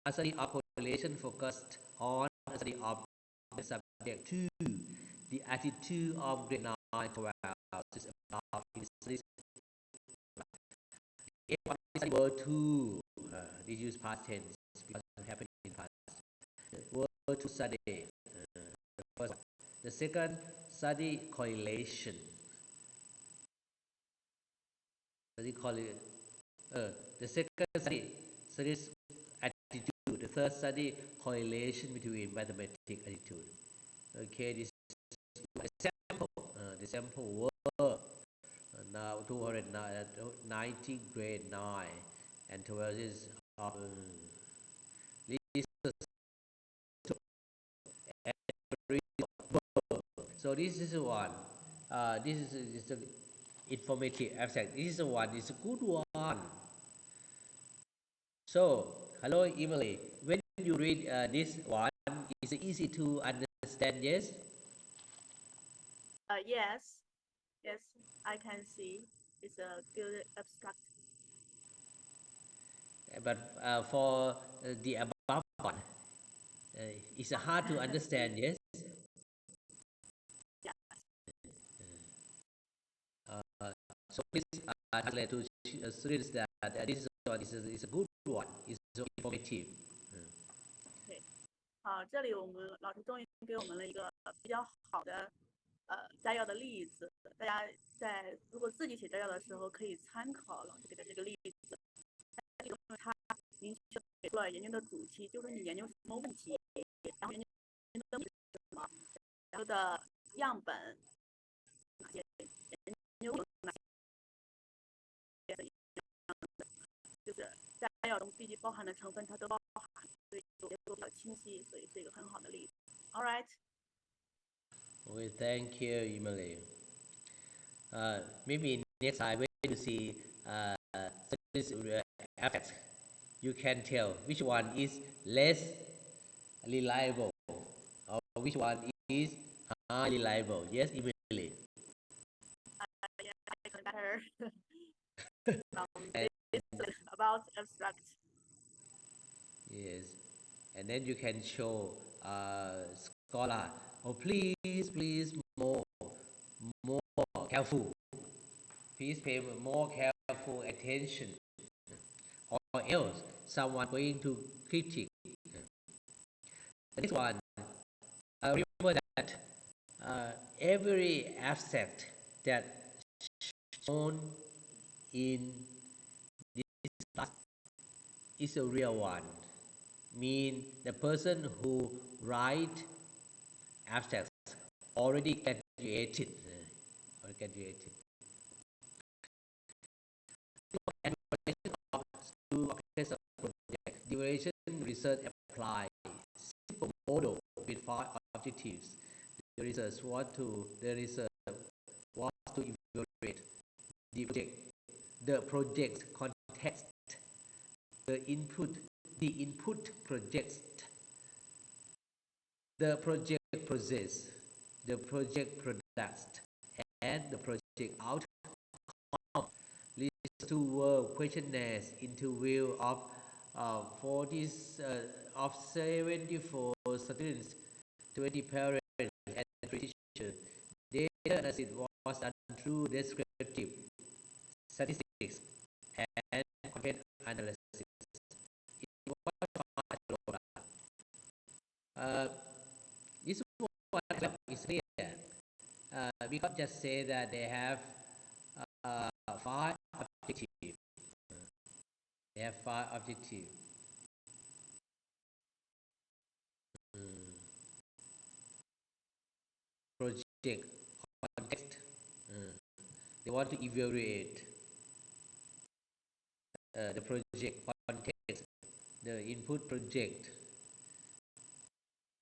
A study of correlation focused on a study of the subject to the attitude of grade 9 to 12 is about his studies. If one study were to they use past tense because it happened in past. Were to study the first one. The second, study correlation. The second studies attitude. The third study correlation between mathematics attitude. Okay, this is the sample. The sample were now 290 grade 9 and 12 is so this is one. This is a informative abstract. This is one. It's a good one. So, hello Emily. When you read this one, is it easy to understand? Yes. Yes, yes, I can see. It's a good abstract. But for the above one, it's hard to understand. Yes. Yeah. So please translate to students that this one is a good one. It's so informative. 对，好，这里我们老师终于给我们了一个比较好的摘要的例子，大家在如果自己写摘要的时候可以参考老师给的这个例子。因为他明确给出了研究的主题，就是你研究什么问题，然后研究的是什么，然后的样本哪些，研究哪些，就是摘要中必须包含的成分它都包含，所以结构比较清晰，所以是一个很好的例子。All right. Okay, thank you, Emily. Maybe next time when you see this effect, you can tell which one is less reliable or which one is highly reliable. Yes, Emily. Yeah, I can better about abstract. Yes, and then you can show scholar. Oh, please, more careful. Please pay more careful attention, or else someone going to critique. The next one, remember that every abstract that shown in this class is a real one. Mean the person who write abstracts already graduated. Duration research applies simple model with 5 objectives. The research was to evaluate the project context, the input project, the project process, the project product, and the project outcome. Research two were questionnaires interview of 40 of 74 students, 20 parents, and 3 teachers. Data analysis was done through descriptive statistics and content analysis. It was this one is clear. We can't just say that they have 5 objectives. They have 5 objectives. Project context. They want to evaluate the project context, the input project,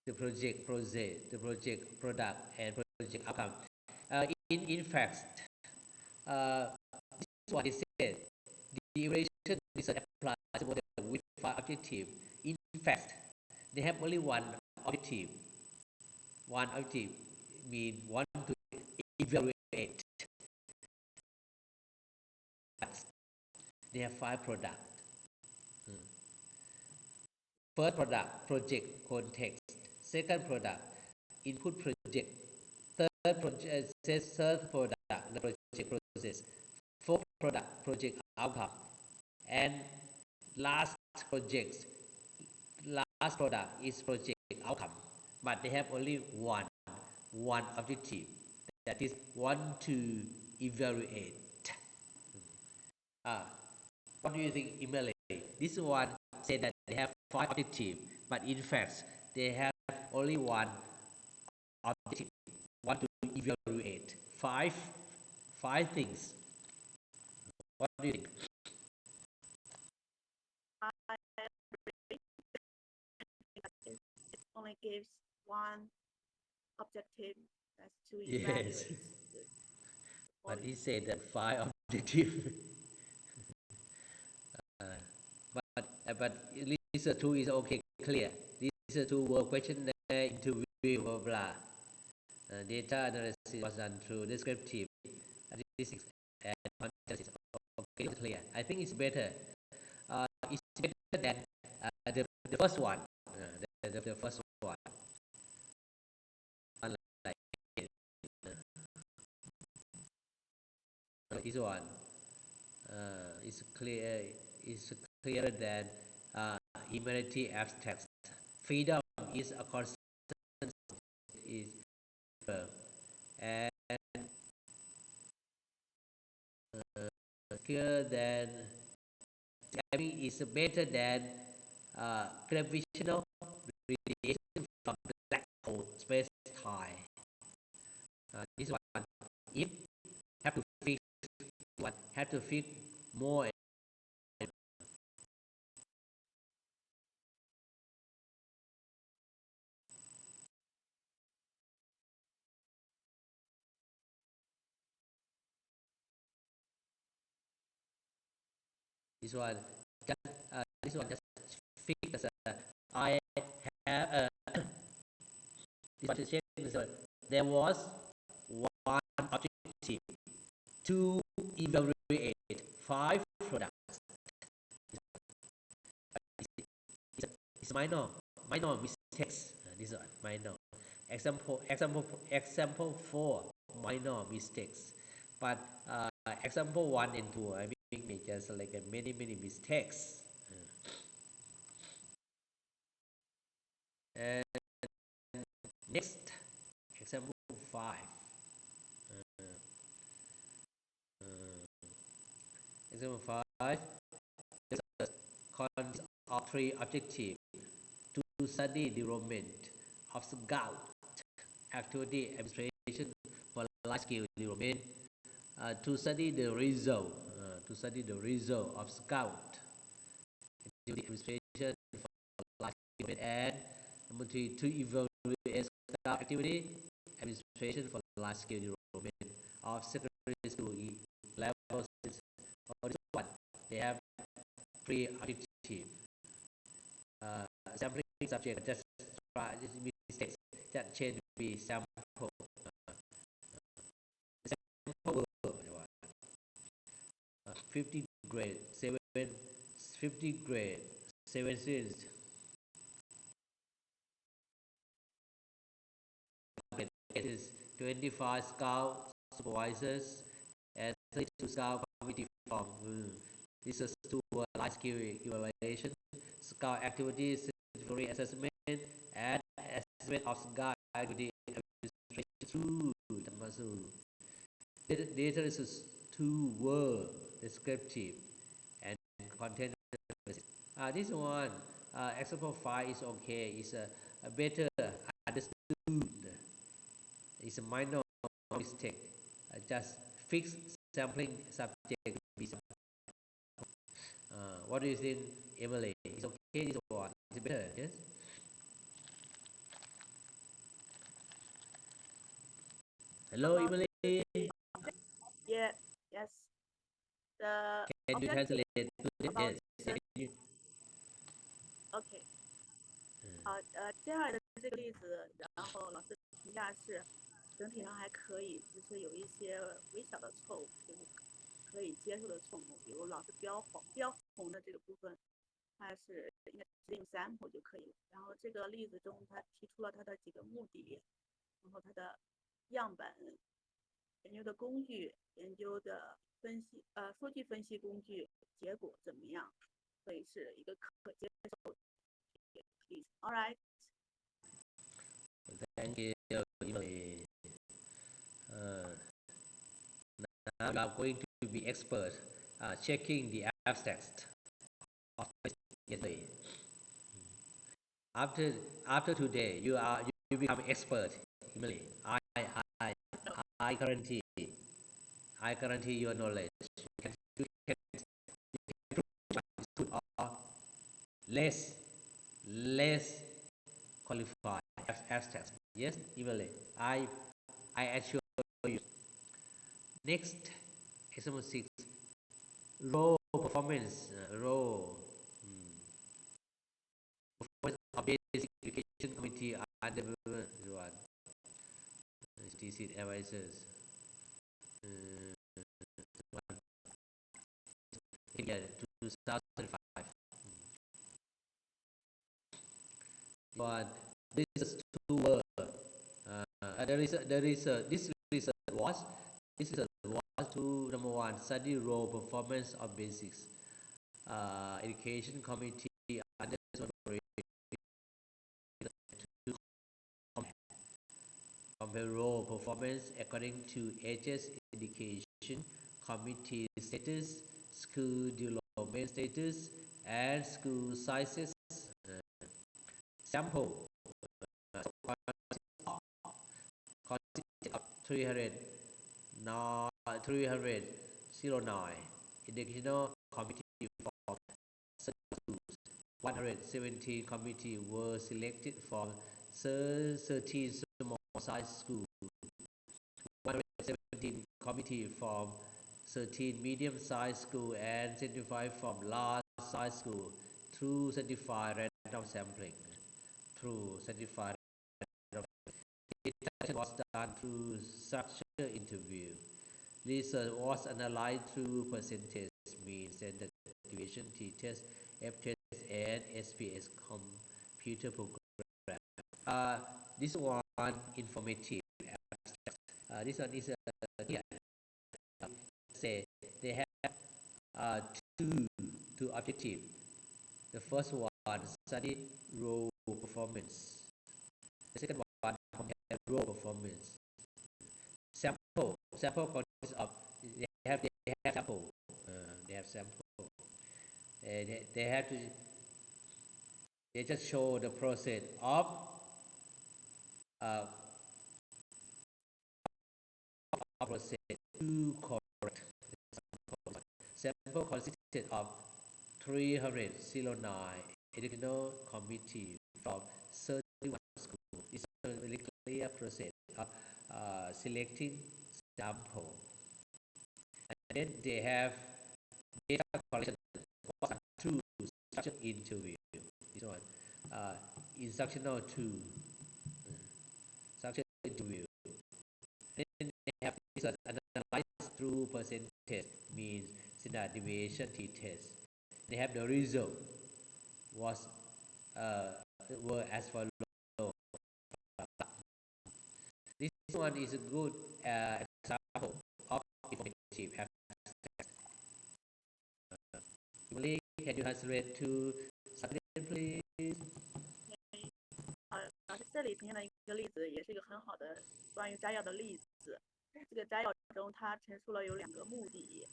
the project process, the project product, and project outcome. In fact, this is what they said. The evaluation research applies to model with 5 objectives. In fact, they have only one objective. One objective means want to evaluate. They have 5 products. First product, project context. Second product, input project. Third product, the project process. Fourth product, project outcome. And last product is project outcome. But they have only one objective. That is want to evaluate. What do you think, Emily? This one said that they have 5 objectives, but in fact they have only one objective. Want to evaluate five things. What do you think? It only gives one objective, that's to evaluate. Yes. But he said that 5 objectives. But Lisa 2 is okay, clear. Lisa 2 were questionnaire, interview, blah blah. Data analysis was done through descriptive statistics and context. Okay, clear. I think it's better. It's better than the first one. The first one. Unlike this one is clear. Is clearer than humanity abstract. Freedom is a constant, is and clearer than timing is better than gravitational radiation from black hole space time. This one, if have to fix what have to fix more. This one just fix I have this one to check there was one objective to evaluate 5 products. It's minor mistakes. This one minor. Example 4 minor mistakes, but example 1 and 2 I mean just like many mistakes. And next, example 5. Example 5 consists of 3 objectives: to study development of Scout activity administration for life skill development, to study the result of Scout activity administration for life skill development, and number 3, to evaluate Scout activity administration for life skill development of secondary school level 6. For this one, they have 3 objectives. Sampling subject just try mistakes that change be sample. Sample 50 grade 7, 50 grade 7 students. It is 25 scout supervisors and 32 scout committee form. This is to life skill evaluation, scout activities, certificate assessment, and assessment of scout activity administration through Tamasu. Data is too word descriptive and content. This one, example 5 is okay. It's a better understood. It's a minor mistake. Just fix sampling subject. What do you think, Emily? It's okay. This one. It's better. Yes. Hello, Emily. Yeah, yes. The Can you objective translate? about Yes. OK，好，接下来的这个例子，然后老师评价是整体上还可以，只是有一些微小的错误，就是可以接受的错误，比如老师标红的这个部分，它是应该直接用 sample 就可以了。然后这个例子中，他提出了他的几个目的，然后他的样本、研究的工具、研究的分析数据分析工具结果怎么样，所以是一个可接受的例子。All right. Thank you, Emily. Now we are going to be expert checking the abstract of yesterday. After today, you become expert, Emily. I I guarantee your knowledge. You can prove or less qualified abstract. Yes, Emily. I assure you. Next, example 6. Role performance. Role. Performance of basic education committee under one. TC advisors. Yeah, 2005. But this is two words. This research was to number one study role performance of basics education committee under compare role performance according to HS education committee status, school development status, and school sizes. Sample consisted of 309 educational committee from 170 committee were selected from 13 small size schools, 117 committee from 13 medium sized schools, and 75 from large size schools through certified random sampling. Through certified selection was done through structured interview. Research was analyzed through percentage, mean, standard deviation, t-test, f-test, and SPS computer program. This one informative. This one is here. Say they have two objectives. The first one study role performance. The second one compare role performance. Sample consists of they have sample. They have sample. They have to. They just show the process of process to correct. Sample consisted of 309 educational committee from 31 schools. It's a really clear process of selecting sample. And then they have data collection through structured interview. This one, instructional tool, structured interview. Then they have analyzed through percentage, means standard deviation t-test. They have the result was were as follows. This one is a good example of informative abstract. Emily, can you translate to something, please? 老师这里呈现的一个例子，也是一个很好的关于摘要的例子。这个摘要中，它陈述了有2个目的，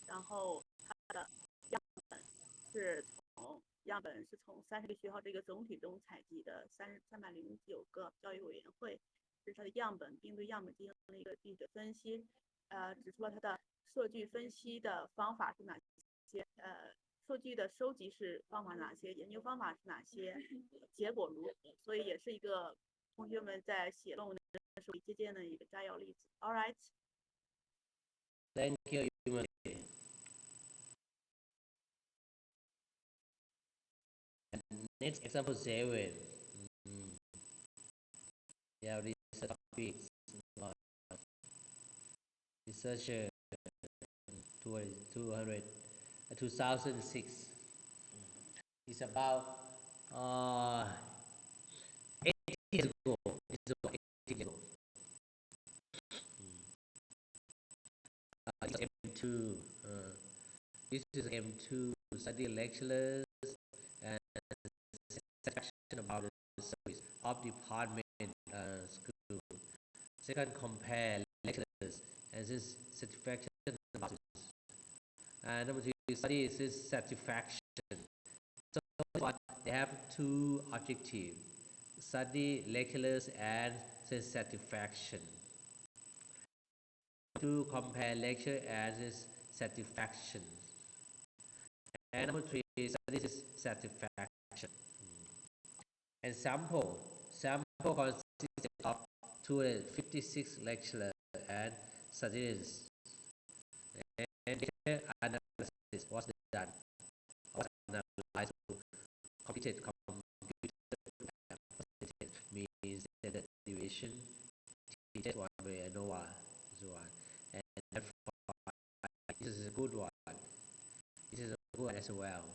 然后它的样本是从30个学校这个总体中采集的309个教育委员会，这是它的样本，并对样本进行了一个具体的分析，指出了它的数据分析的方法是哪些，数据的收集是方法哪些，研究方法是哪些，结果如何，所以也是一个同学们在写论文的时候借鉴的一个摘要例子。All right. Thank you, Emily. Next example 7. Yeah, this topic. Researcher 2006. It's about 80 years ago. It's about 80 years ago. It's M2. This is M2 study lecturers and satisfaction about the service of department school. Second, compare lecturers and this satisfaction about this. And number 3, study is satisfaction. So what they have 2 objectives: study lecturers and satisfaction. To compare lecture and satisfaction. And number 3, study is satisfaction. And sample consists of 256 lecturers and students. And data analysis was done. Was analyzed to computed means that the deviation is one way and no one is one. And this is a good one. This is a good one as well.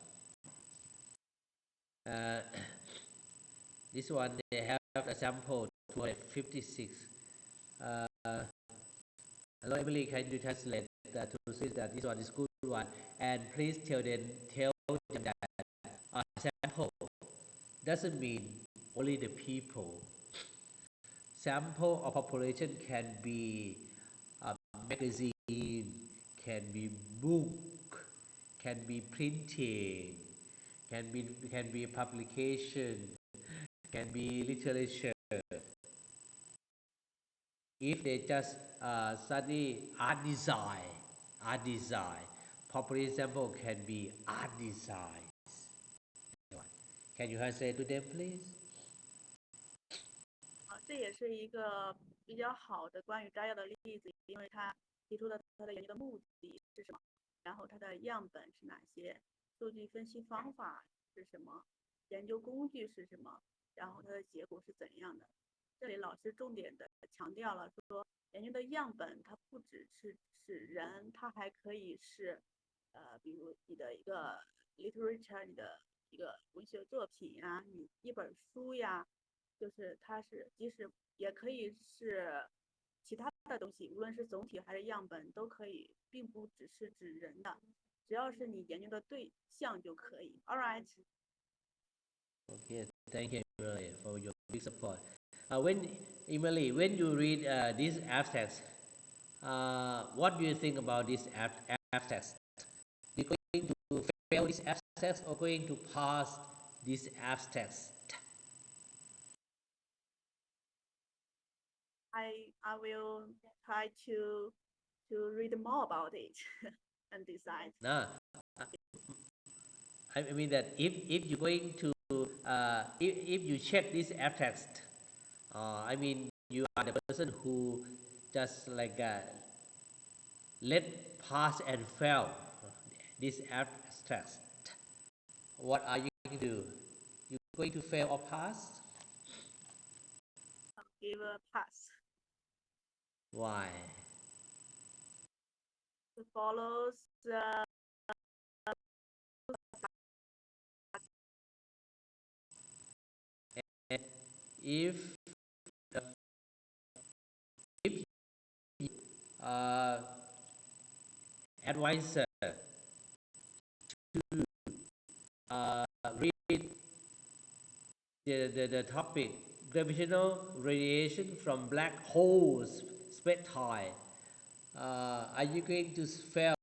This one they have a sample 256. Emily, can you translate to see that this one is good one? And please tell them that a sample doesn't mean only the people. Sample of population can be a magazine, can be book, can be printing, can be publication, can be literature. If they just study art design, popular sample can be art designs. Can you translate to them, please? 这也是一个比较好的关于摘要的例子，因为它提出了它的研究的目的是什么，然后它的样本是哪些，数据分析方法是什么，研究工具是什么，然后它的结果是怎样的。这里老师重点的强调了说，研究的样本它不只是人，它还可以是比如你的一个 literature， 你的一个文学作品呀，你一本书呀，就是它是即使也可以是其他的东西，无论是总体还是样本都可以，并不只是指人的，只要是你研究的对象就可以。All right. Okay, thank you, Emily, for your big support. Emily, when you read these abstracts, what do you think about these abstracts? Are you going to fail these abstracts or going to pass these abstracts? I will try to read more about it and decide. No, I mean that if you're going to if you check this abstract, I mean you are the person who just like let pass and fail this abstract. What are you going to do? You going to fail or pass? I'll give a pass. Why? It follows if if uh, advisor read the topic gravitational radiation from black holes spectile, are you going to fail?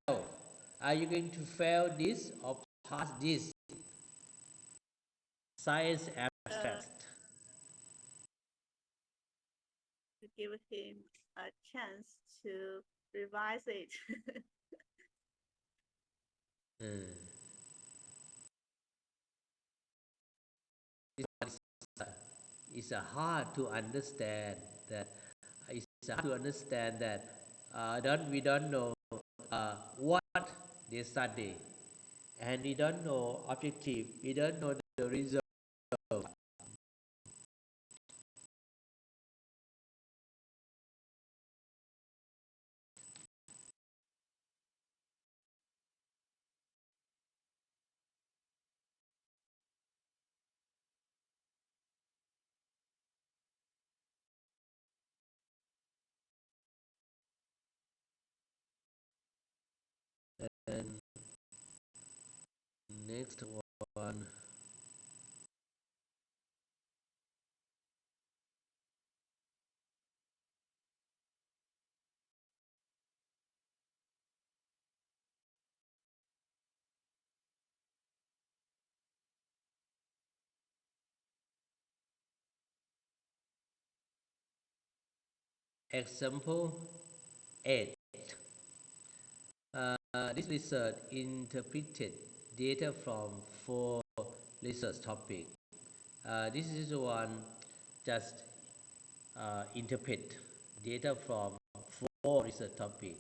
Are you going to fail this or pass this science abstract? To give him a chance to revise it. It's hard to understand that. It's hard to understand that we don't know what they study, and we don't know objective. We don't know the result. And next one. Example 8. This research interpreted data from 4 research topics. This is one just interpret data from 4 research topics.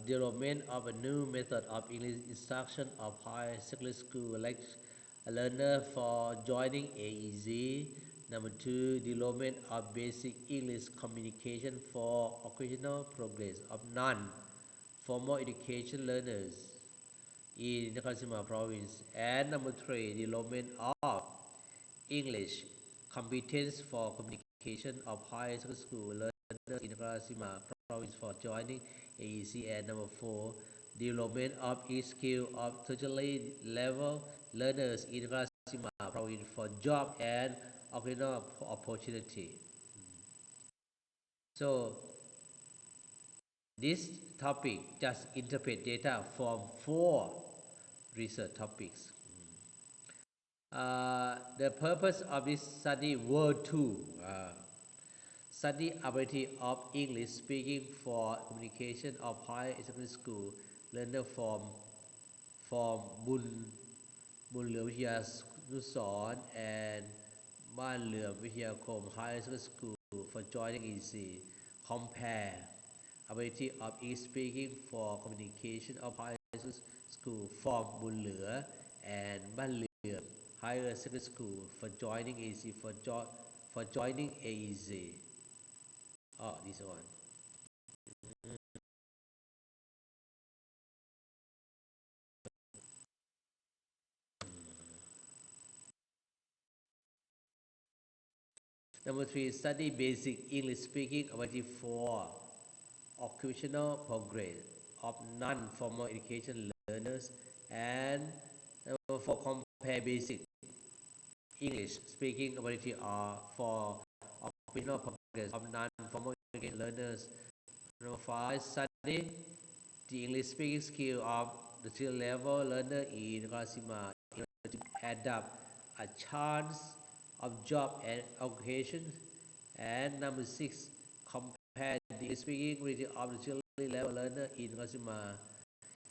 Development of a new method of English instruction of high secondary school learner for joining AEC. Number 2, development of basic English communication for occasional progress of non-formal education learners in Nakashima province. And number 3, development of English competence for communication of high school learners in Nakashima province for joining AEC. And number 4, development of skill of tertiary level learners in Nakashima province for job and occasional opportunity. So this topic just interpret data from 4 research topics. The purpose of this study were to study ability of English speaking for communication of high secondary school learner from Buôn Lưỡng Viết Nút Sòn and Ban Lưỡng Viết Khom High Secondary School for joining EC. Compare ability of English speaking for communication of high school from Buôn Lưỡng and Ban Lưỡng Higher Secondary School for joining AEC for joining AEC. Oh, this one. Number 3, study basic English speaking ability for occupational progress of non-formal education learners. And number 4, compare basic English speaking ability for occupational progress of non-formal education learners. Number 5, study the English speaking skill of the tier level learner in Nakashima in order to adapt a chance of job and occupation. And number 6, compare the speaking ability of the tier level learner in Nakashima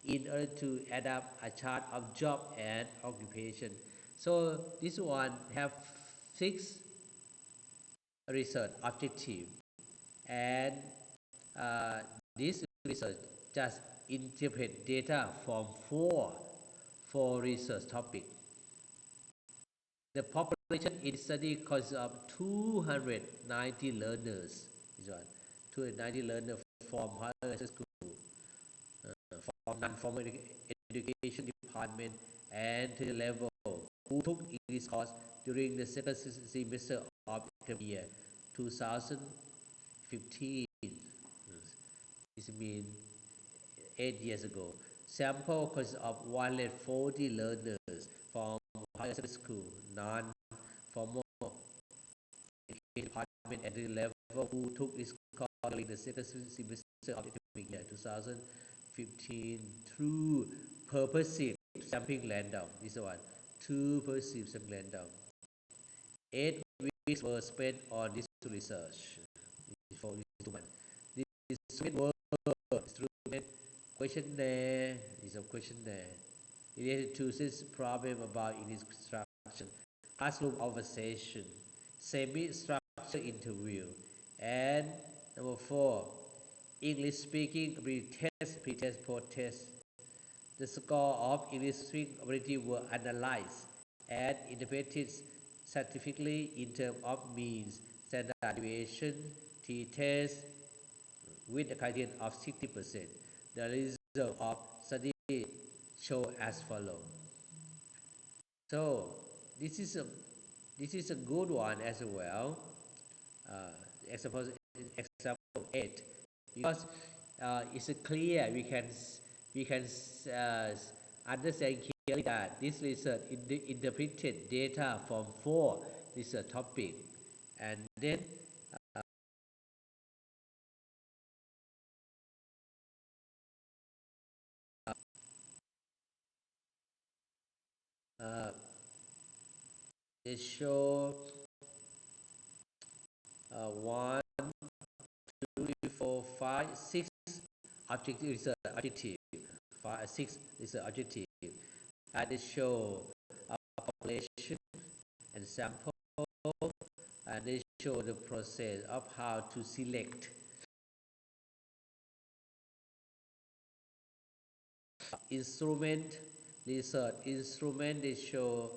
in order to adapt a chart of job and occupation. So this one have 6 research objective, and this research just interpret data from four research topics. The population in study consists of 290 learners. This one, 290 learners from higher school, from non-formal education department and to the level who took English course during the second semester of the year 2015. This means 8 years ago. Sample consists of 140 learners from higher secondary school, non-formal education department at the level who took this course during the second semester of the academic year 2015 through purposive sampling random. This one, through purposive sampling random. 8 weeks were spent on this research. For instrument, this instrument questionnaire is a questionnaire related to this problem about instruction, classroom conversation, semi-structured interview, and number 4, English speaking ability test, pre-test, post-test. The score of English speaking ability were analyzed and interpreted scientifically in terms of means, standard deviation, t-test, with a criterion of 60%. The result of study show as follows. So this is a good one as well. Example 8, because it's clear we can understand clearly that this research interpreted data from 4 research topics, and then they show 1, 2, 3, 4, 5, 6 objective research objective, 5, 6 research objective, and they show population and sample, and they show the process of how to select instrument, research instrument. They show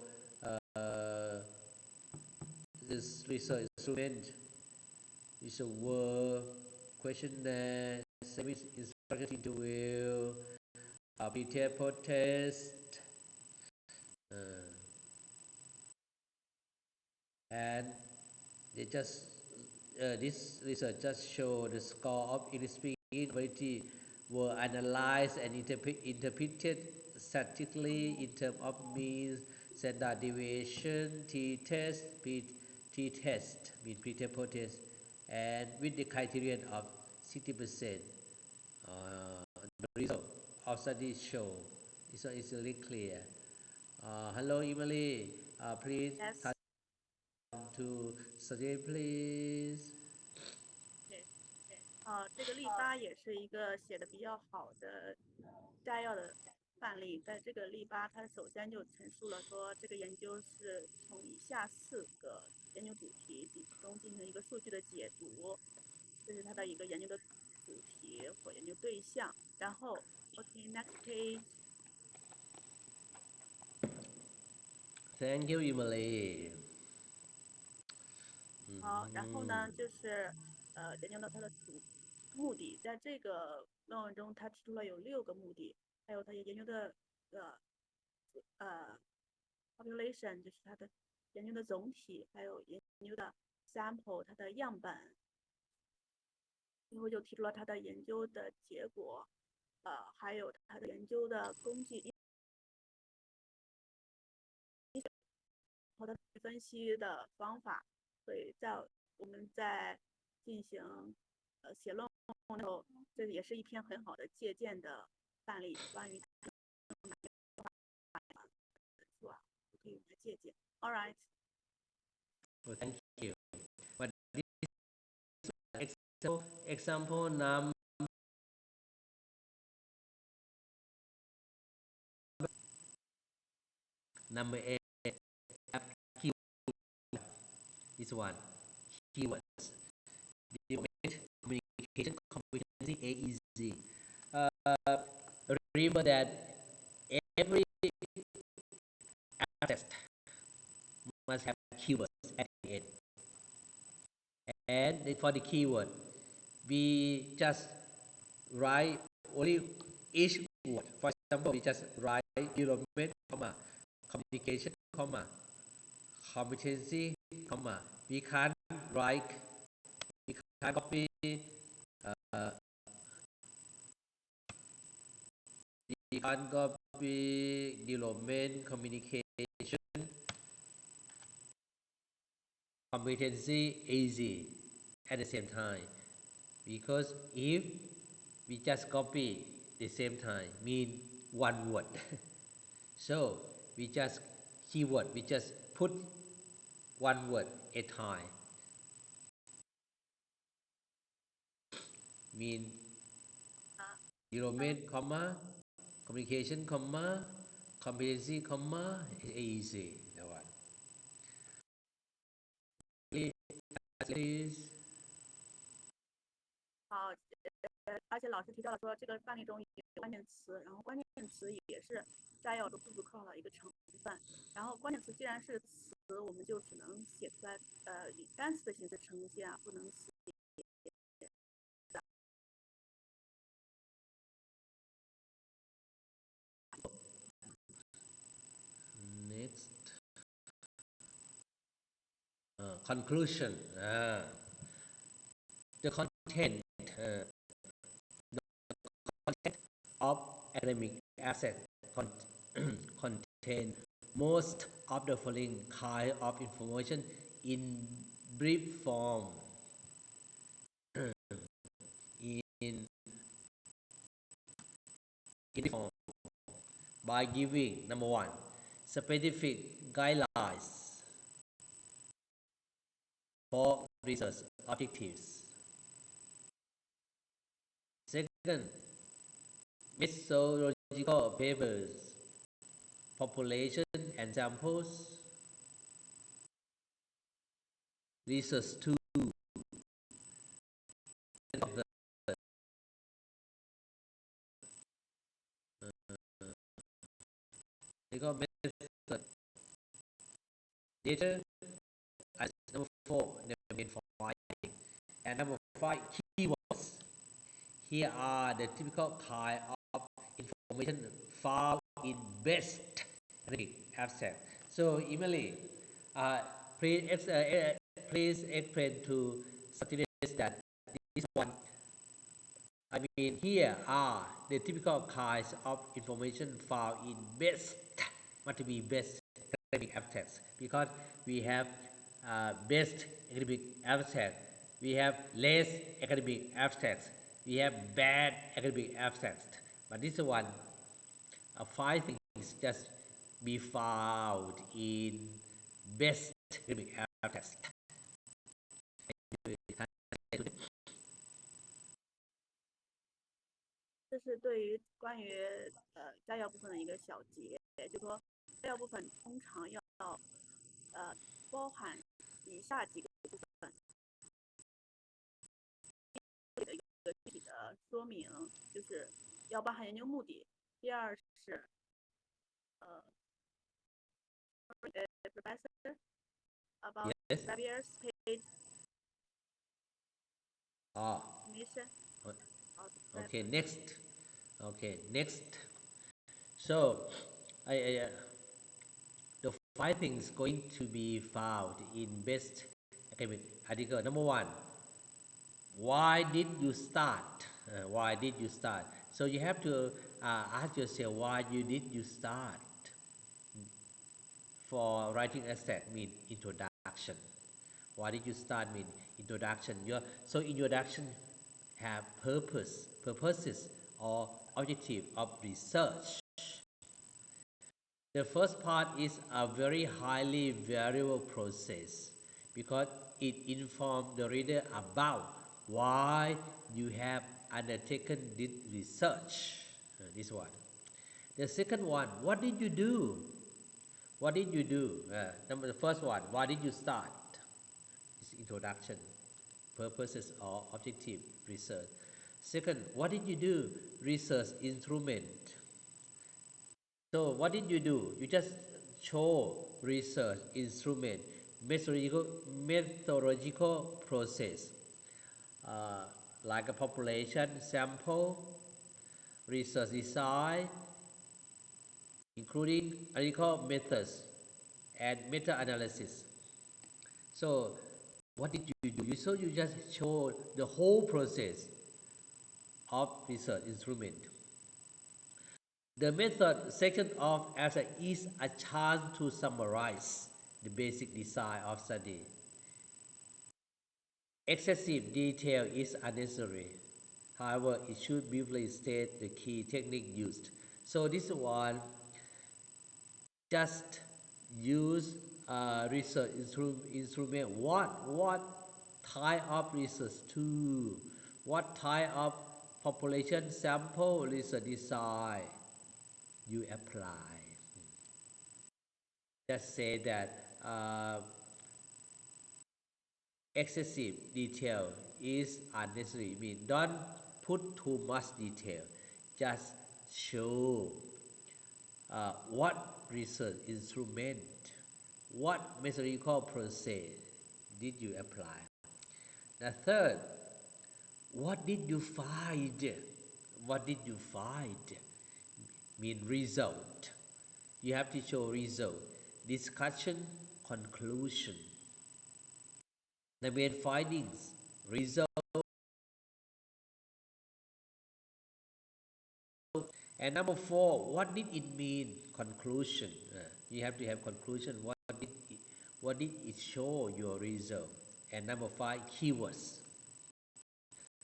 this research instrument is a word, questionnaire, semi-instructed interview, pre-test, post-test, and they just this research just show the score of English speaking ability were analyzed and interpreted statistically in terms of means, standard deviation, t-test, t-test, mean pre-test, post-test, and with the criterion of 60%. The result of study show is easily clear. Hello, Emily. Please Yes. come to study, please. 这个例8也是一个写的比较好的摘要的范例。在这个例8，它首先就陈述了说，这个研究是从以下4个研究主题中进行一个数据的解读，这是它的一个研究的主题或研究对象。然后 ，OK，next page。Thank you, Emily. 好，然后呢，就是研究到它的目的，在这个论文中，他提出了有6个目的，还有他也研究的population，就是它的研究的总体，还有研究的 sample 它的样本，最后就提出了他的研究的结果，还有他的研究的工具和他分析的方法。所以我们在进行写论文的时候，这也是一篇很好的借鉴的范例，关于是吧？可以用来借鉴。All right. Well, thank you. But this example number 8. This one, keywords. Development, communication competency, AEC. Remember that every test must have keywords at the end. And for the keyword, we just write only each word. For example, we just write development, comma, communication, comma, competency, comma. We can't write, we can't copy uh, we can't copy development, communication, competency easy at the same time. Because if we just copy the same time, mean one word. So we just keyword, we just put one word a time. Mean development, comma, communication, comma, competency, comma, easy. That one. Please. 好，而且老师提到了说，这个范例中有关键词，然后关键词也是摘要中必不可少的一个成分。然后关键词既然是词，我们就只能写出来，以单词的形式呈现啊，不能写。Next. Conclusion. The content. The content of academic assets contain most of the following kind of information in brief form. in form by giving number one, specific guidelines for research objectives. Second, methodological papers, population and samples, research tools, method, data, as number four, main finding, and number five, keywords. Here are the typical kind of information found in best academic abstract. So, Emily, please explain to students that this one, I mean, here are the typical kinds of information found in best, what to be best academic abstracts, because we have best academic abstract, we have less academic abstracts, we have bad academic abstracts, but this one, five things just be found in best academic abstracts. 这是对于关于摘要部分的一个小结，就是说摘要部分通常要包含以下几个部分。一个具体的说明，就是要包含研究目的。第二是professor about various page mission. Okay, next. Okay, next. So, the five things going to be found in best academic article. Number one, why did you start? Why did you start? So you have to ask yourself why did you start? For writing essay mean introduction. Why did you start mean introduction? So introduction have purposes or objective of research. The first part is a very highly variable process because it informs the reader about why you have undertaken this research. This one. The second one, what did you do? What did you do? The first one, why did you start? This introduction, purposes or objective research. Second, what did you do? Research instrument. So what did you do? You just show research instrument, methodological process, like a population sample, research design, including analytical methods, and meta-analysis. So what did you do? So you just show the whole process of research instrument. The method section of abstract is a chance to summarize the basic design of study. Excessive detail is unnecessary. However, it should briefly state the key technique used. So this one just use research instrument. What type of research tool? What type of population sample research design you apply? Just say that excessive detail is unnecessary. I mean, don't put too much detail. Just show what research instrument, what methodological process did you apply. The third, what did you find? What did you find? Mean result. You have to show result. Discussion, conclusion. The main findings, result, and number 4, what did it mean? Conclusion. You have to have conclusion. What did it show your result? And number 5, keywords.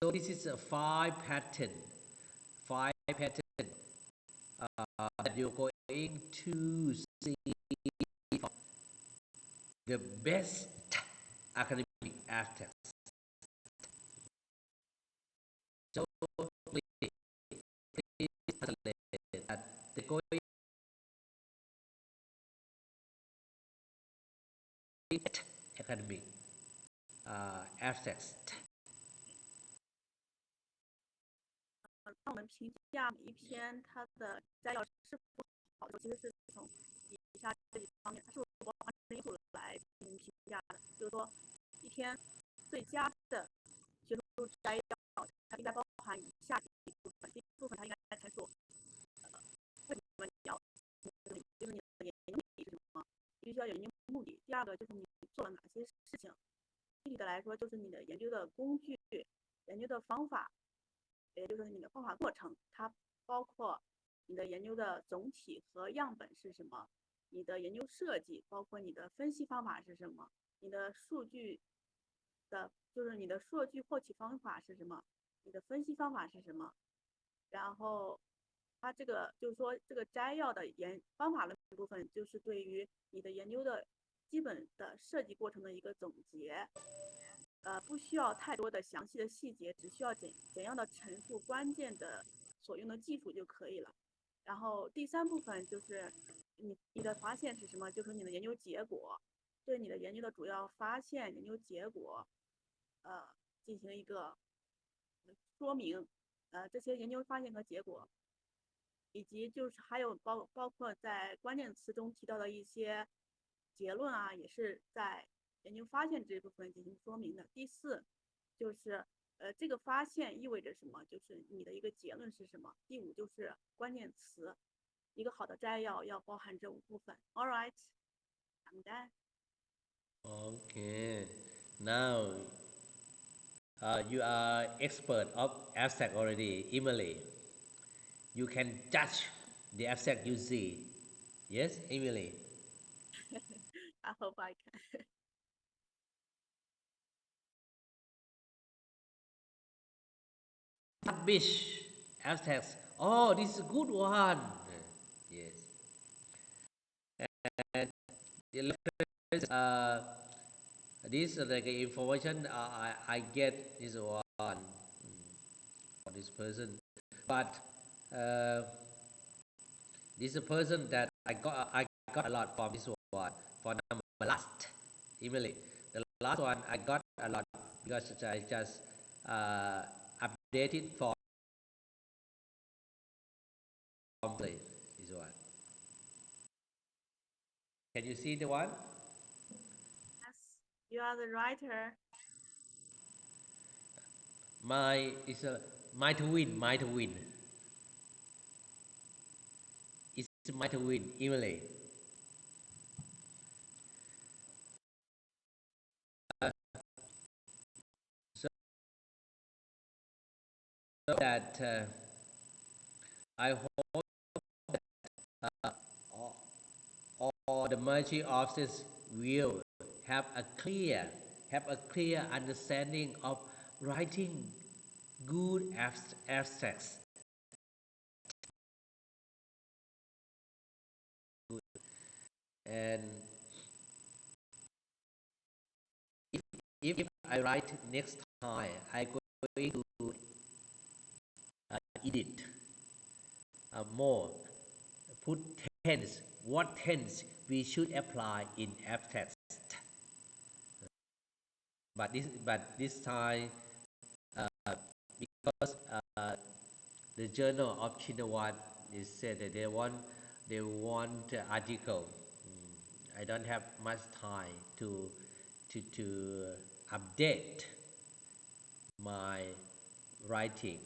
So this is a 5 pattern that you're going to see the best academic abstracts. So please translate that the going academic abstracts. 让我们评价每一篇它的摘要是否好的，其实是从以下这几方面，它是否包含因素来进行评价的。就是说，一篇最佳的学术摘要，它应该包含以下几部分。第一部分，它应该阐述为什么你要，就是你的研究目的是什么，必须要有研究目的。第二个就是你做了哪些事情。具体的来说，就是你的研究的工具、研究的方法。也就是你的方法过程，它包括你的研究的总体和样本是什么，你的研究设计，包括你的分析方法是什么，你的数据的，就是你的数据获取方法是什么，你的分析方法是什么，然后它这个就是说这个摘要的方法论部分，就是对于你的研究的基本的设计过程的一个总结。不需要太多的详细的细节，只需要怎样的陈述关键的所用的技术就可以了。然后第3部分就是你的发现是什么，就是你的研究结果，对你的研究的主要发现、研究结果，进行一个说明。这些研究发现和结果，以及就是还有包括在关键词中提到的一些结论啊，也是在研究发现这一部分进行说明的。第4就是这个发现意味着什么，就是你的一个结论是什么。第5就是关键词，一个好的摘要要包含这5部分。All right, I'm done. Okay, now you are expert of abstract already, Emily. You can judge the abstract you see. Yes, Emily. I hope I can. Publish abstracts. Oh, this is a good one. Yes. And this like information I get is one for this person, but this person that I got a lot from this one for number last, Emily. The last one I got a lot because I just updated for complete this one. Can you see the one? Yes, you are the writer. My is a might win, might win. It's might win, Emily. that I hope all the majority of this will have a clear understanding of writing good abstracts. And if I write next time, I going to edit more, put tense, what tense we should apply in abstract. But this time, because the journal of Chinawan is said that they want article. I don't have much time to update my writing,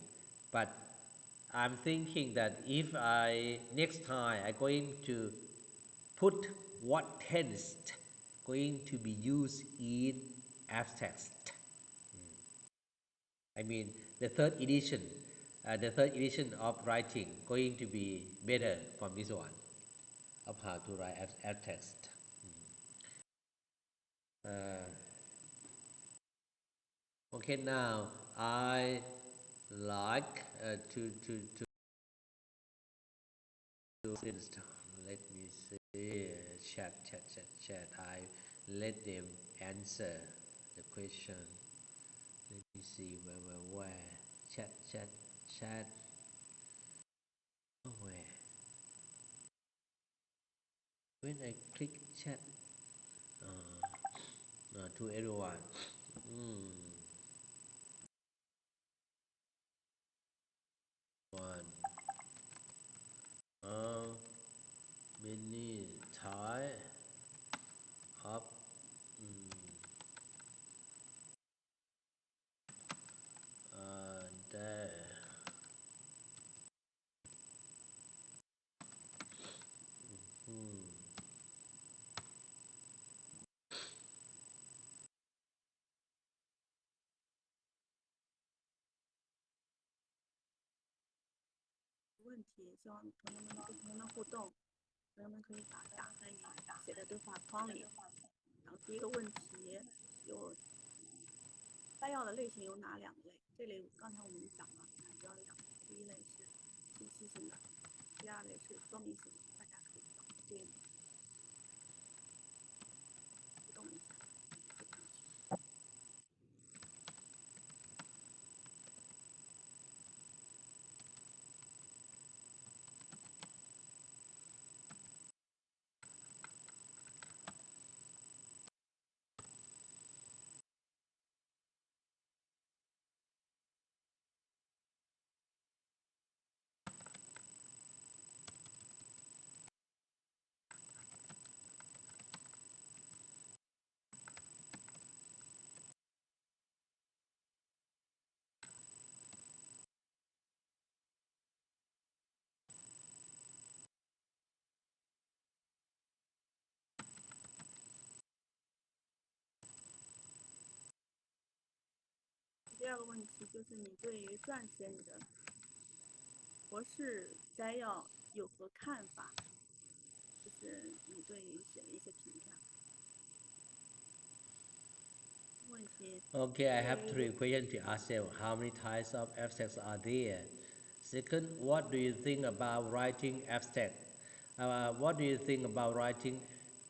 but I'm thinking that if I next time I'm going to put what tense going to be used in abstract. I mean the third edition of writing going to be better from this one of how to write abstract. Okay, now I like to let me see chat. I let them answer the question. Let me see where chat. Oh, where? When I click chat to everyone. One. Many type of there. 问题，希望同学们能跟同学们互动，同学们可以把答案写在对话框里。然后第一个问题有摘要的类型有哪两类？这类刚才我们讲了，主要两类，第一类是信息性的，第二类是说明性的，大家可以找对应的互动一下，写上去。第二个问题就是你对于撰写你的博士摘要有何看法？就是你对于写的一些评价。问题。Okay, I have three questions to ask you. How many types of abstracts are there? Second, what do you think about writing abstract? What do you think about writing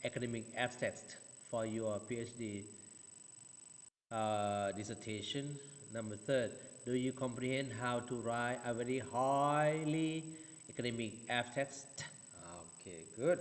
academic abstracts for your PhD dissertation? Number third, do you comprehend how to write a very highly academic abstract? Okay, good.